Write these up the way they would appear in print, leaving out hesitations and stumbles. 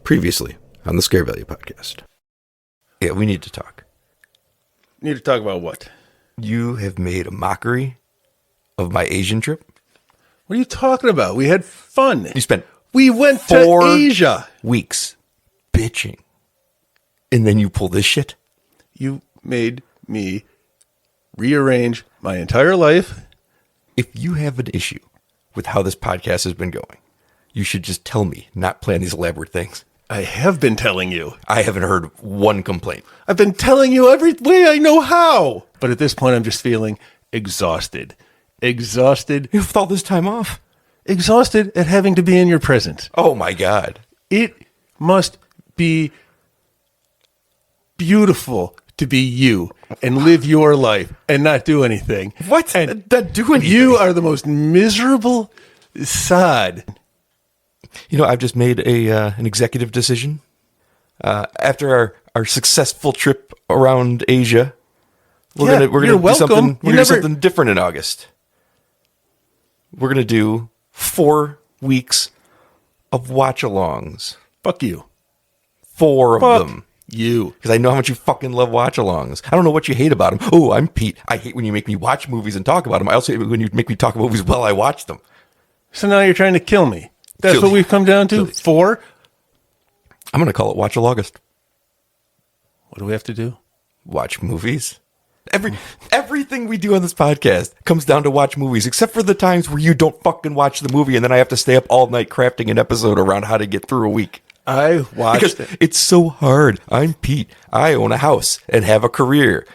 Previously on the Scare Value podcast. Yeah, we need to talk. Need to talk about what? You have made a mockery of my Asian trip. What are you talking about? We had fun. We went to Asia. Weeks bitching. And then you pull this shit? You made me rearrange my entire life. If you have an issue with how this podcast has been going, you should just tell me, not plan these elaborate things. I have been telling you. I haven't heard one complaint. I've been telling you every way I know how. But at this point, I'm just feeling exhausted. Exhausted. With all this time off. Exhausted at having to be in your presence. Oh, my God. It must be beautiful to be you and live your life and not do anything. What? And not do anything. You are the most miserable sod. You know, I've just made an executive decision. After our successful trip around Asia, we're gonna do something different in August. We're gonna do 4 weeks of watch-alongs. Fuck you. 4 of them. You. Because I know how much you fucking love watch-alongs. I don't know what you hate about them. Oh, I'm Pete. I hate when you make me watch movies and talk about them. I also hate when you make me talk about movies while I watch them. So now you're trying to kill me. That's what we've come down to? 4? I'm going to call it Watch August. What do we have to do? Watch movies. Everything we do on this podcast comes down to watch movies, except for the times where you don't fucking watch the movie and then I have to stay up all night crafting an episode around how to get through a week. I watched it. It's so hard. I'm Pete. I own a house and have a career.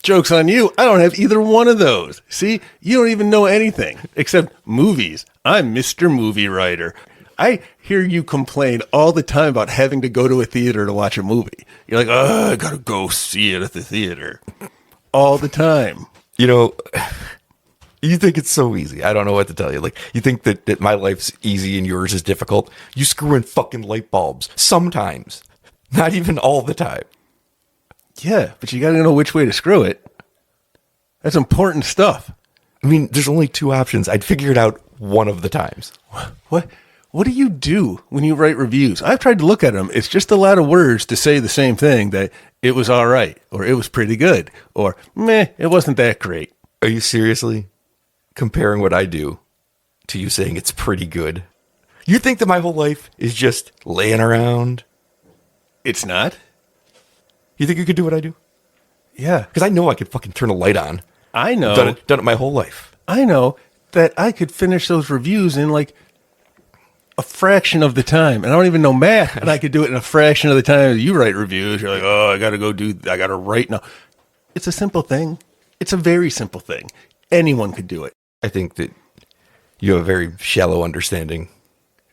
Joke's on you. I don't have either one of those. See, you don't even know anything except movies. I'm Mr. Movie Writer. I hear you complain all the time about having to go to a theater to watch a movie. You're like, oh, I gotta go see it at the theater. All the time. You know, you think it's so easy. I don't know what to tell you. Like, you think that my life's easy and yours is difficult. You screw in fucking light bulbs. Sometimes. Not even all the time. Yeah, but you gotta know which way to screw it. That's important stuff. I mean, there's only 2 options. I'd figure it out one of the times. What do you do when you write reviews? I've tried to look at them. It's just a lot of words to say the same thing, that it was all right, or it was pretty good, or meh, it wasn't that great. Are you seriously comparing what I do to you saying it's pretty good? You think that my whole life is just laying around? It's not. You think you could do what I do? Yeah. Because I know I could fucking turn a light on. I know. Done it my whole life. I know that I could finish those reviews in like a fraction of the time. And I don't even know math, and I could do it in a fraction of the time you write reviews. You're like, oh, I got to write now. It's a simple thing. It's a very simple thing. Anyone could do it. I think that you have a very shallow understanding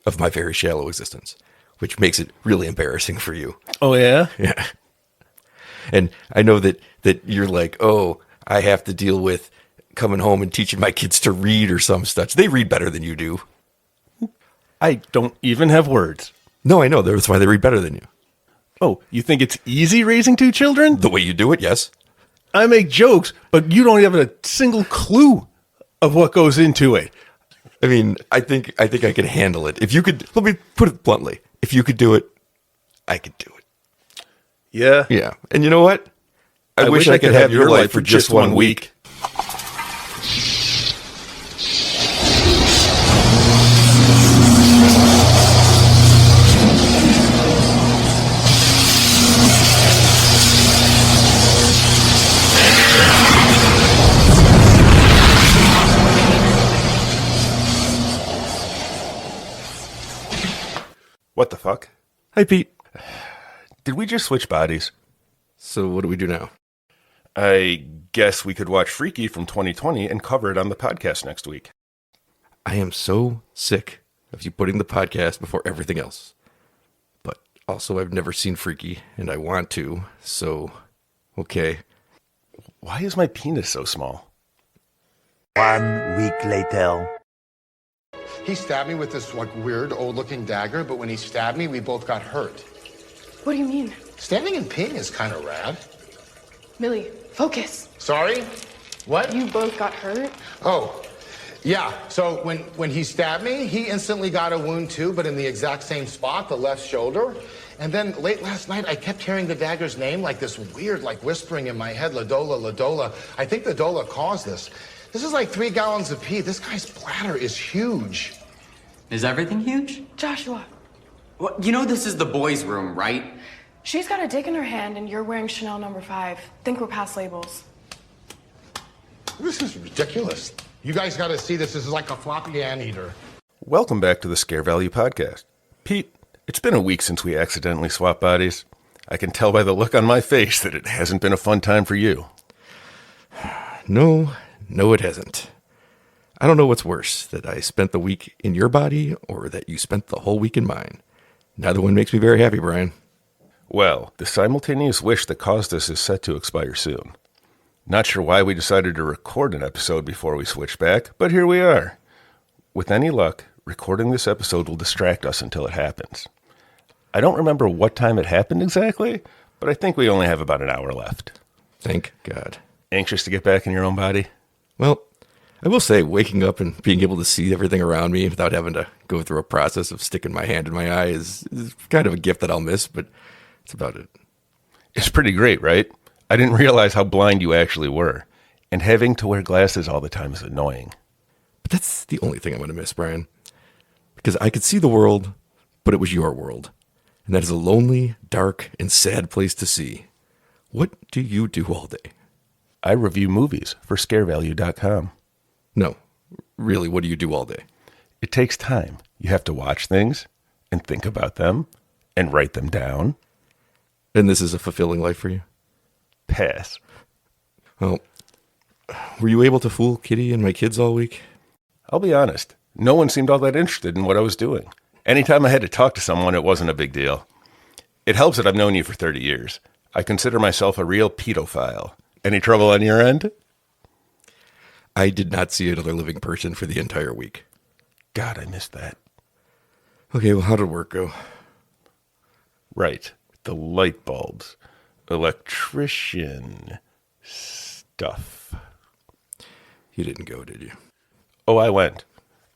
of my very shallow existence, which makes it really embarrassing for you. Oh, yeah? Yeah. And I know that you're like, oh, I have to deal with coming home and teaching my kids to read or some such. They read better than you do. I don't even have words. No, I know. That's why they read better than you. Oh, you think it's easy raising 2 children? The way you do it, yes. I make jokes, but you don't have a single clue of what goes into it. I mean, I think I can handle it. If you could, let me put it bluntly. If you could do it, I could do it. Yeah. Yeah. And you know what? I wish I could have your life for just 1 week. What the fuck? Hi, Pete. Did we just switch bodies? So what do we do now? I guess we could watch Freaky from 2020 and cover it on the podcast next week. I am so sick of you putting the podcast before everything else. But also, I've never seen Freaky, and I want to, so, okay. Why is my penis so small? 1 week later. He stabbed me with this like weird old-looking dagger, but when he stabbed me, we both got hurt. What do you mean? Standing and peeing is kind of rad. Millie, focus. Sorry? What? You both got hurt? Oh, Yeah, so when he stabbed me, he instantly got a wound too, but in the exact same spot, the left shoulder. And then late last night, I kept hearing the dagger's name, like this weird, like whispering in my head, Ladola, Ladola. I think Ladola caused this. This is like 3 gallons of pee. This guy's bladder is huge. Is everything huge? Joshua. Well, you know this is the boys' room, right? She's got a dick in her hand and you're wearing Chanel number 5. Think we're past labels. This is ridiculous. You guys got to see this. This is like a floppy anteater. Welcome back to the Scare Value Podcast. Pete, it's been a week since we accidentally swapped bodies. I can tell by the look on my face that it hasn't been a fun time for you. No, it hasn't. I don't know what's worse, that I spent the week in your body or that you spent the whole week in mine. Neither one makes me very happy, Bryan. Well, the simultaneous wish that caused us is set to expire soon. Not sure why we decided to record an episode before we switched back, but here we are. With any luck, recording this episode will distract us until it happens. I don't remember what time it happened exactly, but I think we only have about an hour left. Thank God. Anxious to get back in your own body? Well, I will say waking up and being able to see everything around me without having to go through a process of sticking my hand in my eye is kind of a gift that I'll miss, but that's about it. It's pretty great, right? I didn't realize how blind you actually were, and having to wear glasses all the time is annoying. But that's the only thing I'm going to miss, Bryan. Because I could see the world, but it was your world. And that is a lonely, dark, and sad place to see. What do you do all day? I review movies for ScareValue.com. No, really, what do you do all day? It takes time. You have to watch things and think about them and write them down. And this is a fulfilling life for you? Pass. Well, were you able to fool Kitty and my kids all week? I'll be honest. No one seemed all that interested in what I was doing. Anytime I had to talk to someone, it wasn't a big deal. It helps that I've known you for 30 years. I consider myself a real pedophile. Any trouble on your end? I did not see another living person for the entire week. God, I missed that. Okay, well, how did work go? Right. The light bulbs. Electrician stuff. You didn't go, did you? Oh, I went.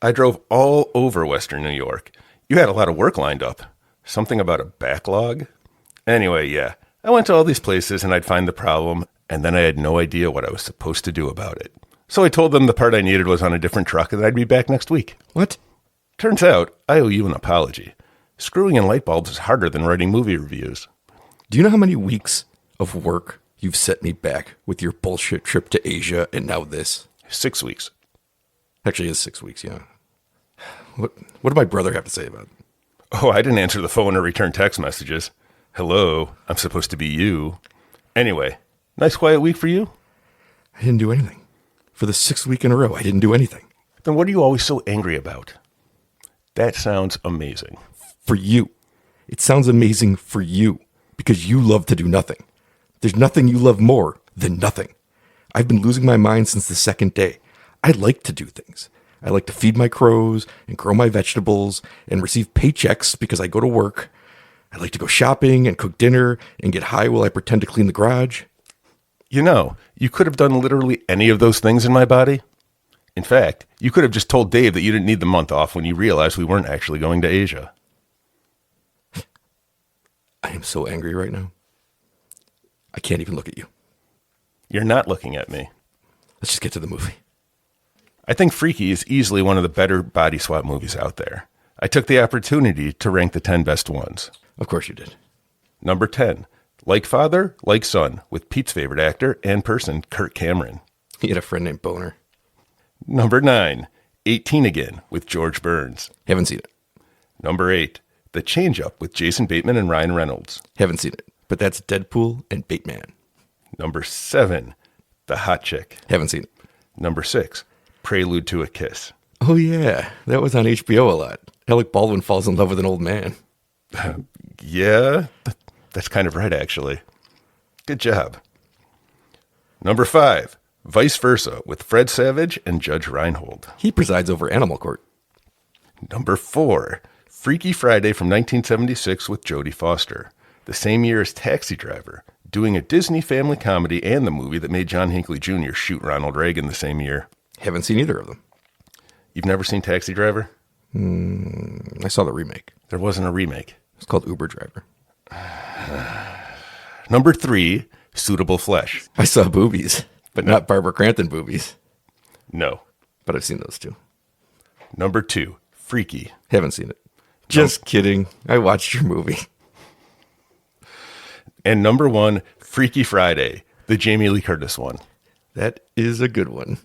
I drove all over Western New York. You had a lot of work lined up. Something about a backlog? Anyway, yeah. I went to all these places and I'd find the problem, and then I had no idea what I was supposed to do about it. So I told them the part I needed was on a different truck and I'd be back next week. What? Turns out, I owe you an apology. Screwing in light bulbs is harder than writing movie reviews. Do you know how many weeks of work you've set me back with your bullshit trip to Asia and now this? 6 weeks. Actually, it's 6 weeks, yeah. What did my brother have to say about it? Oh, I didn't answer the phone or return text messages. Hello, I'm supposed to be you. Anyway, nice quiet week for you? I didn't do anything. For the 6th week in a row, I didn't do anything. Then what are you always so angry about? That sounds amazing. For you. It sounds amazing for you. Because you love to do nothing. There's nothing you love more than nothing. I've been losing my mind since the 2nd day. I like to do things. I like to feed my crows and grow my vegetables and receive paychecks because I go to work. I like to go shopping and cook dinner and get high while I pretend to clean the garage. You know, you could have done literally any of those things in my body. In fact, you could have just told Dave that you didn't need the month off when you realized we weren't actually going to Asia. I am so angry right now. I can't even look at you. You're not looking at me. Let's just get to the movie. I think Freaky is easily one of the better body swap movies out there. I took the opportunity to rank the 10 best ones. Of course you did. Number 10, Like Father, Like Son, with Pete's favorite actor and person, Kirk Cameron. He had a friend named Boner. Number 9, 18 Again, with George Burns. Haven't seen it. Number 8, The Change-Up, with Jason Bateman and Ryan Reynolds. Haven't seen it. But that's Deadpool and Bateman. Number 7, The Hot Chick. Haven't seen it. Number 6, Prelude to a Kiss. Oh, yeah. That was on HBO a lot. Alec Baldwin falls in love with an old man. Yeah, that's kind of right, actually. Good job. Number 5, Vice Versa, with Fred Savage and Judge Reinhold. He presides over Animal Court. Number 4, Freaky Friday from 1976 with Jodie Foster. The same year as Taxi Driver, doing a Disney family comedy and the movie that made John Hinckley Jr. shoot Ronald Reagan the same year. Haven't seen either of them. You've never seen Taxi Driver? I saw the remake. There wasn't a remake. It's called Uber Driver. Number 3, Suitable Flesh. I saw boobies, but not Barbara Crampton boobies. No. But I've seen those too. Number 2, Freaky. Haven't seen it. Just kidding. I watched your movie. And number 1, Freaky Friday, the Jamie Lee Curtis one. That is a good one.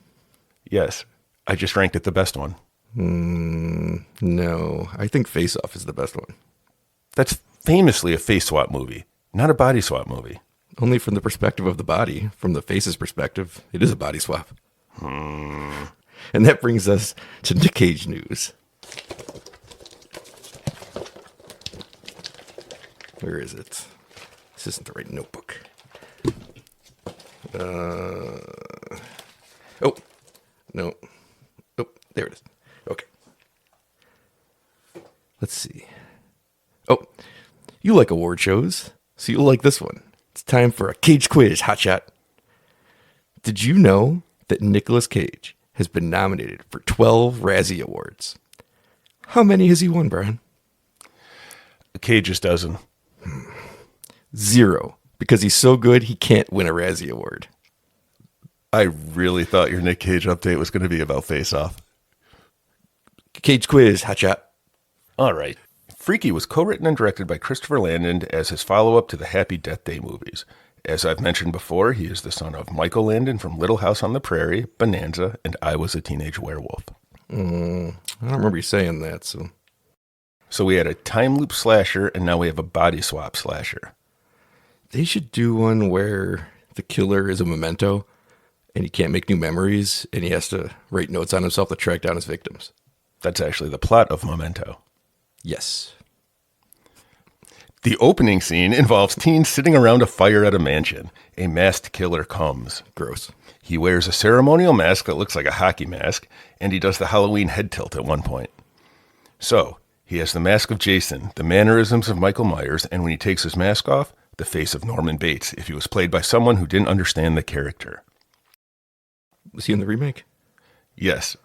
Yes. I just ranked it the best one. No, I think Face Off is the best one. That's famously a face swap movie, not a body swap movie. Only from the perspective of the body. From the face's perspective, it is a body swap. And that brings us to Nick Cage news. Where is it? This isn't the right notebook. Oh, no. Oh, there it is. Okay. Let's see. Oh, you like award shows, so you'll like this one. It's time for a Cage quiz, hotshot. Did you know that Nicolas Cage has been nominated for 12 Razzie Awards? How many has he won, Brian? Cage's dozen. 0, because he's so good he can't win a Razzie Award. I really thought your Nick Cage update was going to be about Face Off. Cage quiz, hotshot. All right. Freaky was co-written and directed by Christopher Landon as his follow-up to the Happy Death Day movies. As I've mentioned before, he is the son of Michael Landon from Little House on the Prairie, Bonanza, and I Was a Teenage Werewolf. I don't remember you saying that, so... So we had a time loop slasher, and now we have a body swap slasher. They should do one where the killer is a memento, and he can't make new memories, and he has to write notes on himself to track down his victims. That's actually the plot of Memento. Yes. The opening scene involves teens sitting around a fire at a mansion. A masked killer comes. Gross. He wears a ceremonial mask that looks like a hockey mask, and he does the Halloween head tilt at one point. So, he has the mask of Jason, the mannerisms of Michael Myers, and when he takes his mask off, the face of Norman Bates, if he was played by someone who didn't understand the character. Was he in the remake? Yes.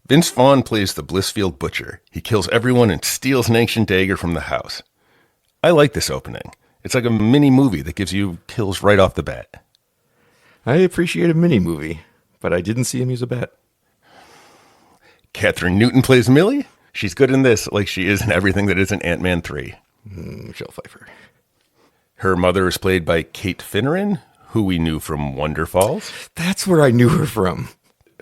Vince Vaughn plays the Blissfield Butcher. He kills everyone and steals an ancient dagger from the house. I like this opening. It's like a mini movie that gives you kills right off the bat. I appreciate a mini movie, but I didn't see him use a bat. Catherine Newton plays Millie. She's good in this like she is in everything that isn't Ant-Man 3. Michelle Pfeiffer. Her mother is played by Kate Finneran, who we knew from Wonder Falls. That's where I knew her from.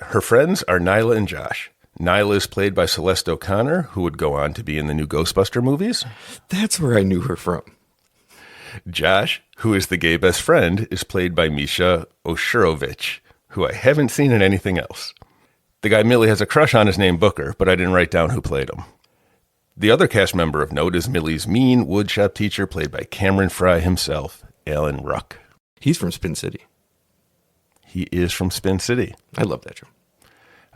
Her friends are Nyla and Josh. Nyla is played by Celeste O'Connor, who would go on to be in the new Ghostbuster movies. That's where I knew her from. Josh, who is the gay best friend, is played by Misha Oshirovich, who I haven't seen in anything else. The guy Millie has a crush on is named Booker, but I didn't write down who played him. The other cast member of note is Millie's mean woodshop teacher, played by Cameron Fry himself, Alan Ruck. He's from Spin City. He is from Spin City. I love that show.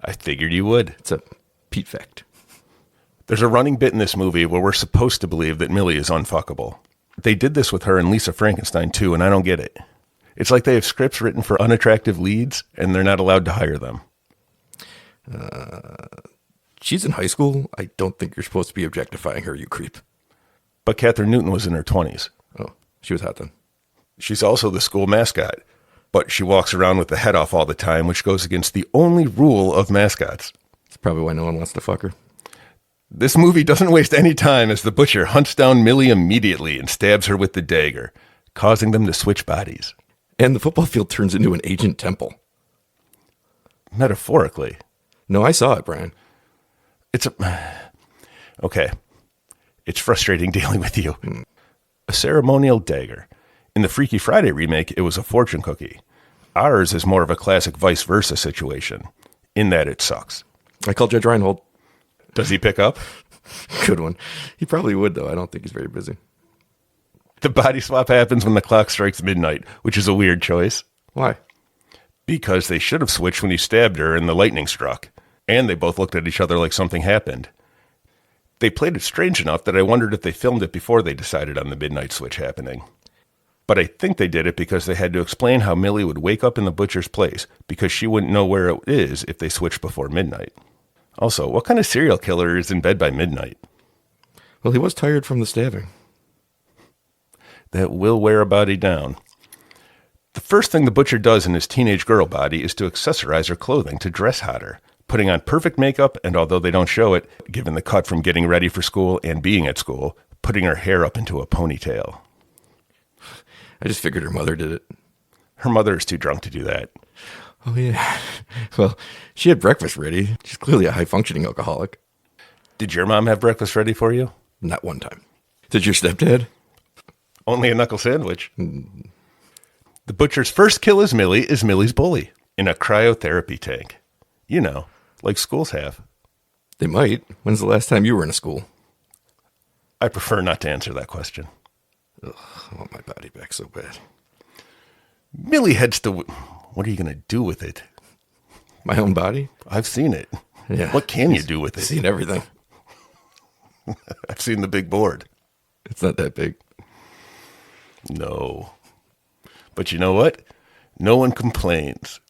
I figured you would. It's a Pete fact. There's a running bit in this movie where we're supposed to believe that Millie is unfuckable. They did this with her in Lisa Frankenstein too, and I don't get it. It's like they have scripts written for unattractive leads, and they're not allowed to hire them. She's in high school. I don't think you're supposed to be objectifying her, you creep. But Catherine Newton was in her 20s. Oh, she was hot then. She's also the school mascot, but she walks around with the head off all the time, which goes against the only rule of mascots. That's probably why no one wants to fuck her. This movie doesn't waste any time as the butcher hunts down Millie immediately and stabs her with the dagger, causing them to switch bodies. And the football field turns into an ancient temple. Metaphorically. No, I saw it, Brian. Okay. It's frustrating dealing with you. A ceremonial dagger. In the Freaky Friday remake, it was a fortune cookie. Ours is more of a classic vice versa situation, in that it sucks. I called Judge Reinhold. Does he pick up? Good one. He probably would, though. I don't think he's very busy. The body swap happens when the clock strikes midnight, which is a weird choice. Why? Because they should have switched when he stabbed her and the lightning struck. And they both looked at each other like something happened. They played it strange enough that I wondered if they filmed it before they decided on the midnight switch happening. But I think they did it because they had to explain how Millie would wake up in the butcher's place because she wouldn't know where it is if they switched before midnight. Also, what kind of serial killer is in bed by midnight? Well, he was tired from the stabbing. That will wear a body down. The first thing the butcher does in his teenage girl body is to accessorize her clothing to dress hotter, putting on perfect makeup, and although they don't show it, given the cut from getting ready for school and being at school, putting her hair up into a ponytail. I just figured her mother did it. Her mother is too drunk to do that. Oh, yeah. Well, she had breakfast ready. She's clearly a high-functioning alcoholic. Did your mom have breakfast ready for you? Not one time. Did your stepdad? Only a knuckle sandwich. The butcher's first kill is Millie's bully in a cryotherapy tank. You know, like schools have. They might. When's the last time you were in a school? I prefer not to answer that question. Ugh, I want my body back so bad. Millie heads to... What are you going to do with it? My own body? I've seen it. Yeah. What can you do with it? I've seen everything. I've seen the big board. It's not that big. No. But you know what? No one complains.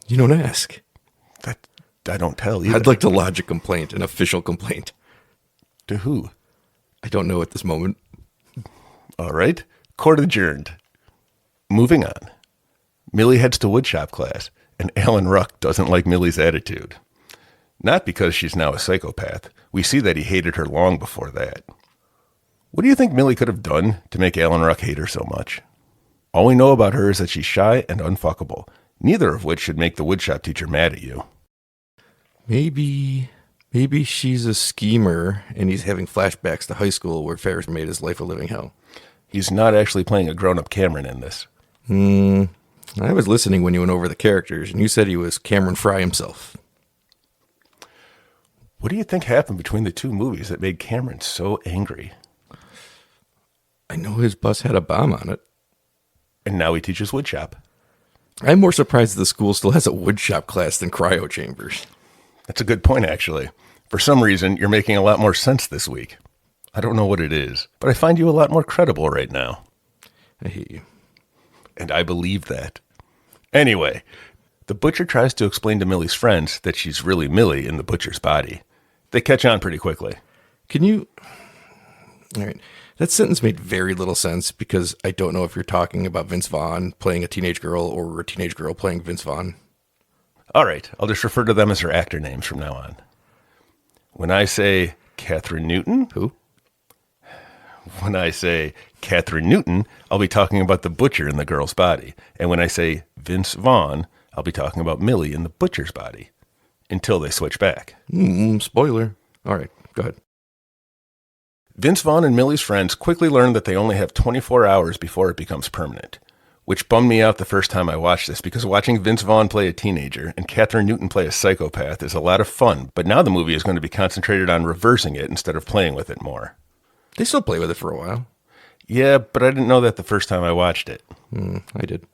You don't ask. That I don't tell either. I'd like to lodge a complaint, an official complaint. To who? I don't know at this moment. All right. Court adjourned. Moving on. Millie heads to woodshop class, and Alan Ruck doesn't like Millie's attitude. Not because she's now a psychopath. We see that he hated her long before that. What do you think Millie could have done to make Alan Ruck hate her so much? All we know about her is that she's shy and unfuckable, neither of which should make the woodshop teacher mad at you. Maybe she's a schemer, and he's having flashbacks to high school where Ferris made his life a living hell. He's not actually playing a grown-up Cameron in this. I was listening when you went over the characters, and you said he was Cameron Fry himself. What do you think happened between the two movies that made Cameron so angry? I know his bus had a bomb on it. And now he teaches woodshop. I'm more surprised the school still has a woodshop class than cryo chambers. That's a good point, actually. For some reason, you're making a lot more sense this week. I don't know what it is, but I find you a lot more credible right now. I hate you. And I believe that. Anyway, the butcher tries to explain to Millie's friends that she's really Millie in the butcher's body. They catch on pretty quickly. Can you... All right. That sentence made very little sense because I don't know if you're talking about Vince Vaughn playing a teenage girl or a teenage girl playing Vince Vaughn. All right. I'll just refer to them as her actor names from now on. When I say Catherine Newton... Who? When I say Catherine Newton, I'll be talking about the butcher in the girl's body. And when I say Vince Vaughn, I'll be talking about Millie in the butcher's body. Until they switch back. Spoiler. All right, go ahead. Vince Vaughn and Millie's friends quickly learn that they only have 24 hours before it becomes permanent. Which bummed me out the first time I watched this, because watching Vince Vaughn play a teenager and Catherine Newton play a psychopath is a lot of fun. But now the movie is going to be concentrated on reversing it instead of playing with it more. They still play with it for a while. Yeah, but I didn't know that the first time I watched it. I did.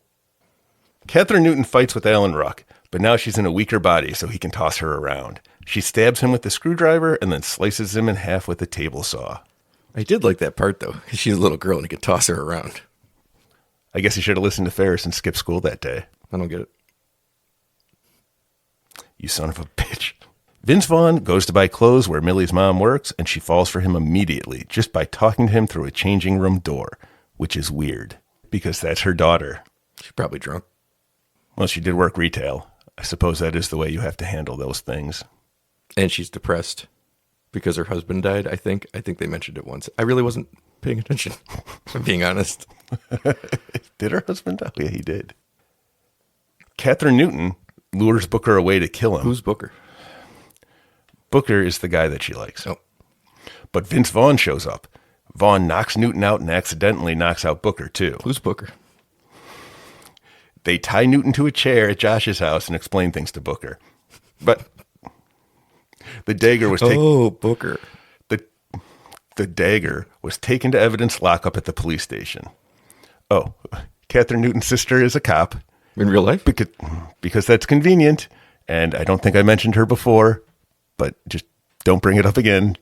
Catherine Newton fights with Alan Ruck, but now she's in a weaker body so he can toss her around. She stabs him with the screwdriver and then slices him in half with a table saw. I did like that part, though, because she's a little girl and he could toss her around. I guess he should have listened to Ferris and skipped school that day. I don't get it. You son of a bitch. Vince Vaughn goes to buy clothes where Millie's mom works, and she falls for him immediately just by talking to him through a changing room door, which is weird, because that's her daughter. She's probably drunk. Well, she did work retail. I suppose that is the way you have to handle those things. And she's depressed because her husband died, I think. I think they mentioned it once. I really wasn't paying attention, if I'm being honest. Did her husband die? Yeah, he did. Catherine Newton lures Booker away to kill him. Who's Booker? Booker is the guy that she likes. Oh. But Vince Vaughn shows up. Vaughn knocks Newton out and accidentally knocks out Booker, too. Who's Booker? They tie Newton to a chair at Josh's house and explain things to Booker. But the dagger was taken. Oh, Booker. The dagger was taken to evidence lockup at the police station. Oh, Catherine Newton's sister is a cop. In real life? Because that's convenient. And I don't think I mentioned her before, but just don't bring it up again.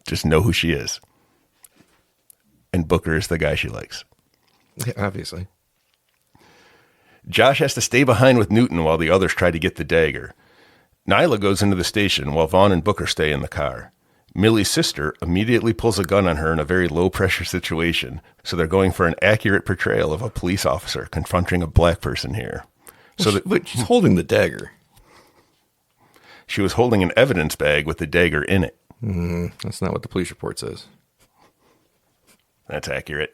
Just know who she is. And Booker is the guy she likes. Yeah, obviously. Josh has to stay behind with Newton while the others try to get the dagger. Nyla goes into the station while Vaughn and Booker stay in the car. Millie's sister immediately pulls a gun on her in a very low-pressure situation, so they're going for an accurate portrayal of a police officer confronting a black person here. But she's holding the dagger. She was holding an evidence bag with the dagger in it. That's not what the police report says. That's accurate.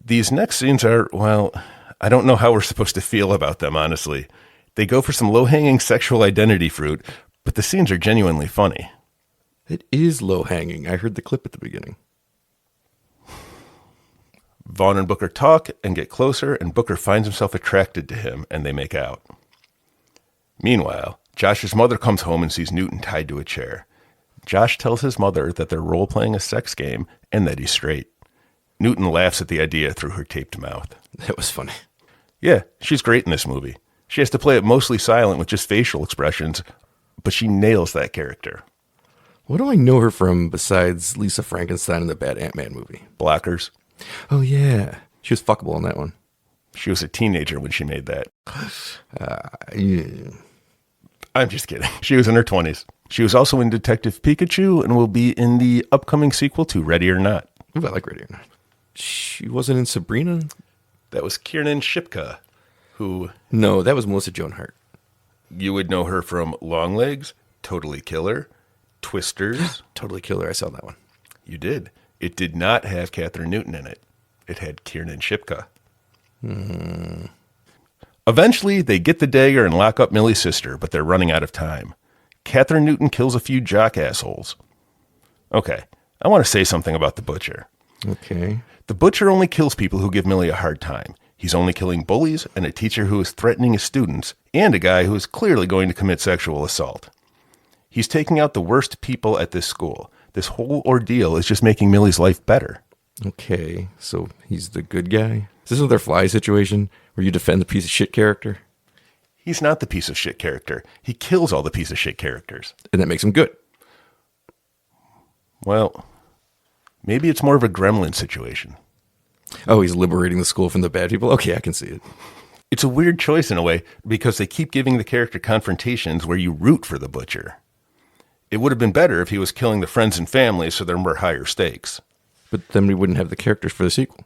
These next scenes are, well, I don't know how we're supposed to feel about them, honestly. They go for some low-hanging sexual identity fruit, but the scenes are genuinely funny. It is low-hanging. I heard the clip at the beginning. Vaughn and Booker talk and get closer, and Booker finds himself attracted to him, and they make out. Meanwhile, Josh's mother comes home and sees Newton tied to a chair. Josh tells his mother that they're role-playing a sex game and that he's straight. Newton laughs at the idea through her taped mouth. That was funny. Yeah, she's great in this movie. She has to play it mostly silent with just facial expressions, but she nails that character. What do I know her from besides Lisa Frankenstein in the Bad Ant-Man movie? Blockers. Oh, yeah. She was fuckable in that one. She was a teenager when she made that. Yeah. I'm just kidding. She was in her 20s. She was also in Detective Pikachu and will be in the upcoming sequel to Ready or Not. Ooh, I like Ready or Not. She wasn't in Sabrina? That was Kiernan Shipka, who... No, that was Melissa Joan Hart. You would know her from Longlegs, Totally Killer, Twisters. Totally Killer. I saw that one. You did. It did not have Katherine Newton in it. It had Kiernan Shipka. Eventually, they get the dagger and lock up Millie's sister, but they're running out of time. Katherine Newton kills a few jock assholes. Okay, I want to say something about the Butcher. Okay. The Butcher only kills people who give Millie a hard time. He's only killing bullies and a teacher who is threatening his students and a guy who is clearly going to commit sexual assault. He's taking out the worst people at this school. This whole ordeal is just making Millie's life better. Okay, so he's the good guy? Is this another Fly situation where you defend the piece of shit character? He's not the piece of shit character. He kills all the piece of shit characters. And that makes him good. Well, maybe it's more of a gremlin situation. Oh, he's liberating the school from the bad people? Okay, I can see it. It's a weird choice in a way because they keep giving the character confrontations where you root for the Butcher. It would have been better if he was killing the friends and family so there were higher stakes. But then we wouldn't have the characters for the sequel.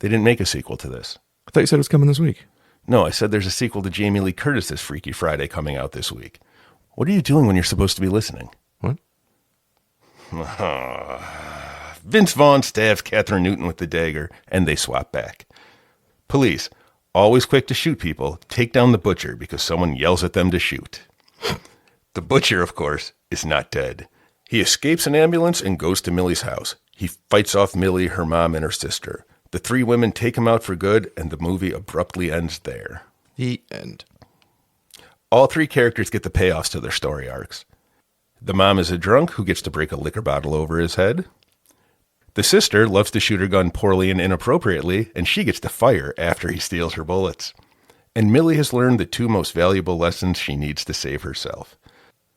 They didn't make a sequel to this. I thought you said it was coming this week. No, I said there's a sequel to Jamie Lee Curtis's Freaky Friday coming out this week. What are you doing when you're supposed to be listening? What? Vince Vaughn stabs Katherine Newton with the dagger, and they swap back. Police, always quick to shoot people, take down the Butcher because someone yells at them to shoot. The Butcher, of course, is not dead. He escapes an ambulance and goes to Millie's house. He fights off Millie, her mom, and her sister. The three women take him out for good, and the movie abruptly ends there. The end. All three characters get the payoffs to their story arcs. The mom is a drunk who gets to break a liquor bottle over his head. The sister loves to shoot her gun poorly and inappropriately, and she gets to fire after he steals her bullets. And Millie has learned the two most valuable lessons she needs to save herself.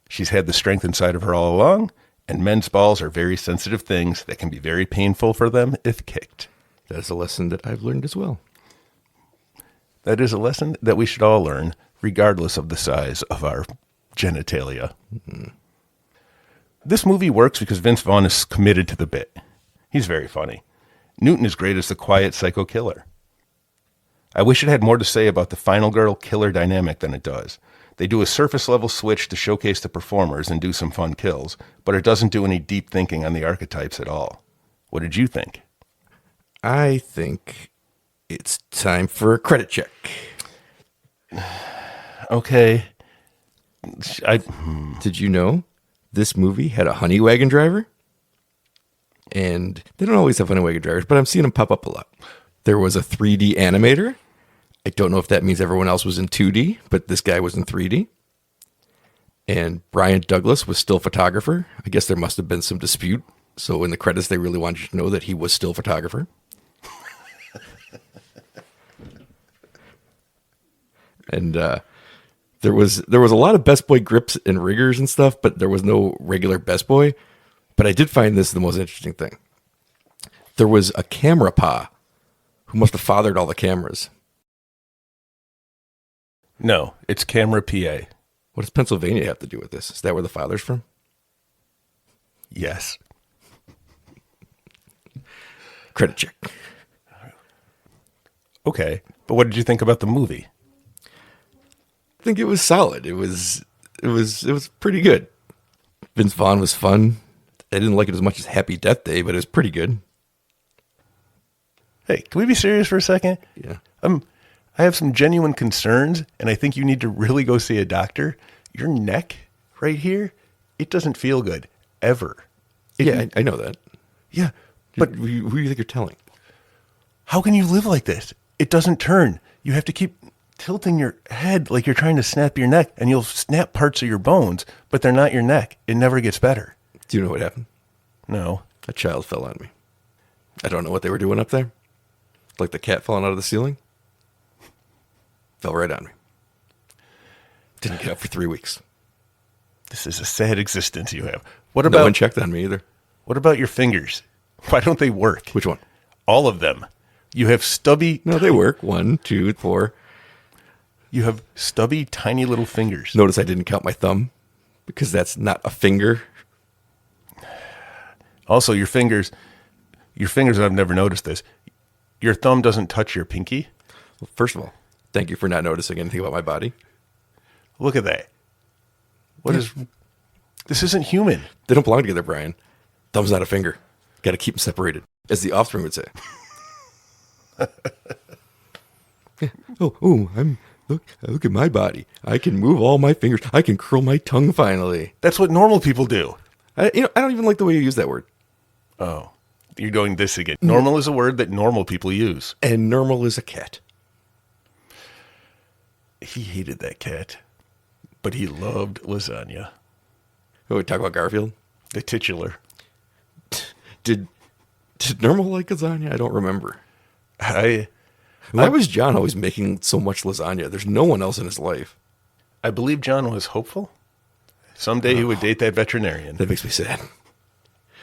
She's had the strength inside of her all along, and men's balls are very sensitive things that can be very painful for them if kicked. That is a lesson that I've learned as well. That is a lesson that we should all learn, regardless of the size of our genitalia. Mm-hmm. This movie works because Vince Vaughn is committed to the bit. He's very funny. Newton is great as the quiet psycho killer. I wish it had more to say about the final girl killer dynamic than it does. They do a surface level switch to showcase the performers and do some fun kills, but it doesn't do any deep thinking on the archetypes at all. What did you think? I think it's time for a credit check. Okay. Did you know this movie had a honey wagon driver? And they don't always have honey wagon drivers, but I'm seeing them pop up a lot. There was a 3D animator. I don't know if that means everyone else was in 2D, but this guy was in 3D. And Bryan Douglas was still photographer. I guess there must have been some dispute. So in the credits, they really wanted you to know that he was still photographer. And there was a lot of Best Boy grips and riggers and stuff, but there was no regular Best Boy. But I did find this the most interesting thing. There was a camera pa who must have fathered all the cameras. No, it's Camera, PA. What does Pennsylvania have to do with this? Is that where the father's from? Yes. Credit check. Okay, but what did you think about the movie? I think it was solid. It was pretty good. Vince Vaughn was fun. I didn't like it as much as Happy Death Day, but it was pretty good. Hey, can we be serious for a second? Yeah. I have some genuine concerns, and I think you need to really go see a doctor. Your neck right here, it doesn't feel good, ever. I know that. Yeah, but who do you think you're telling? how can you live like this? It doesn't turn. You have to keep tilting your head like you're trying to snap your neck, and you'll snap parts of your bones, but they're not your neck. It never gets better. Do you know what happened? No. A child fell on me. I don't know what they were doing up there. Like the cat falling out of the ceiling. Fell right on me. Didn't get up for 3 weeks. This is a sad existence you have. What No about one checked on me either. What about your fingers? Why don't they work? Which one? All of them. You have stubby. No, they work. 1, 2, 4. You have stubby, tiny little fingers. Notice I didn't count my thumb because that's not a finger. Also, your fingers. I've never noticed this. Your thumb doesn't touch your pinky. Well, first of all, thank you for not noticing anything about my body. Look at that. What is? This isn't human. They don't belong together, Bryan. Thumb's not a finger. Got to keep them separated, as the offspring would say. Yeah. Look at my body. I can move all my fingers. I can curl my tongue finally. That's what normal people do. I don't even like the way you use that word. Oh, you're going this again. Normal is a word that normal people use. And normal is a cat. He hated that cat, but he loved lasagna. Oh, we talk about Garfield? The titular. Did normal like lasagna? I don't remember. I Why was John always making so much lasagna? There's no one else in his life. believe John was hopeful. Someday he would date that veterinarian. That makes me sad.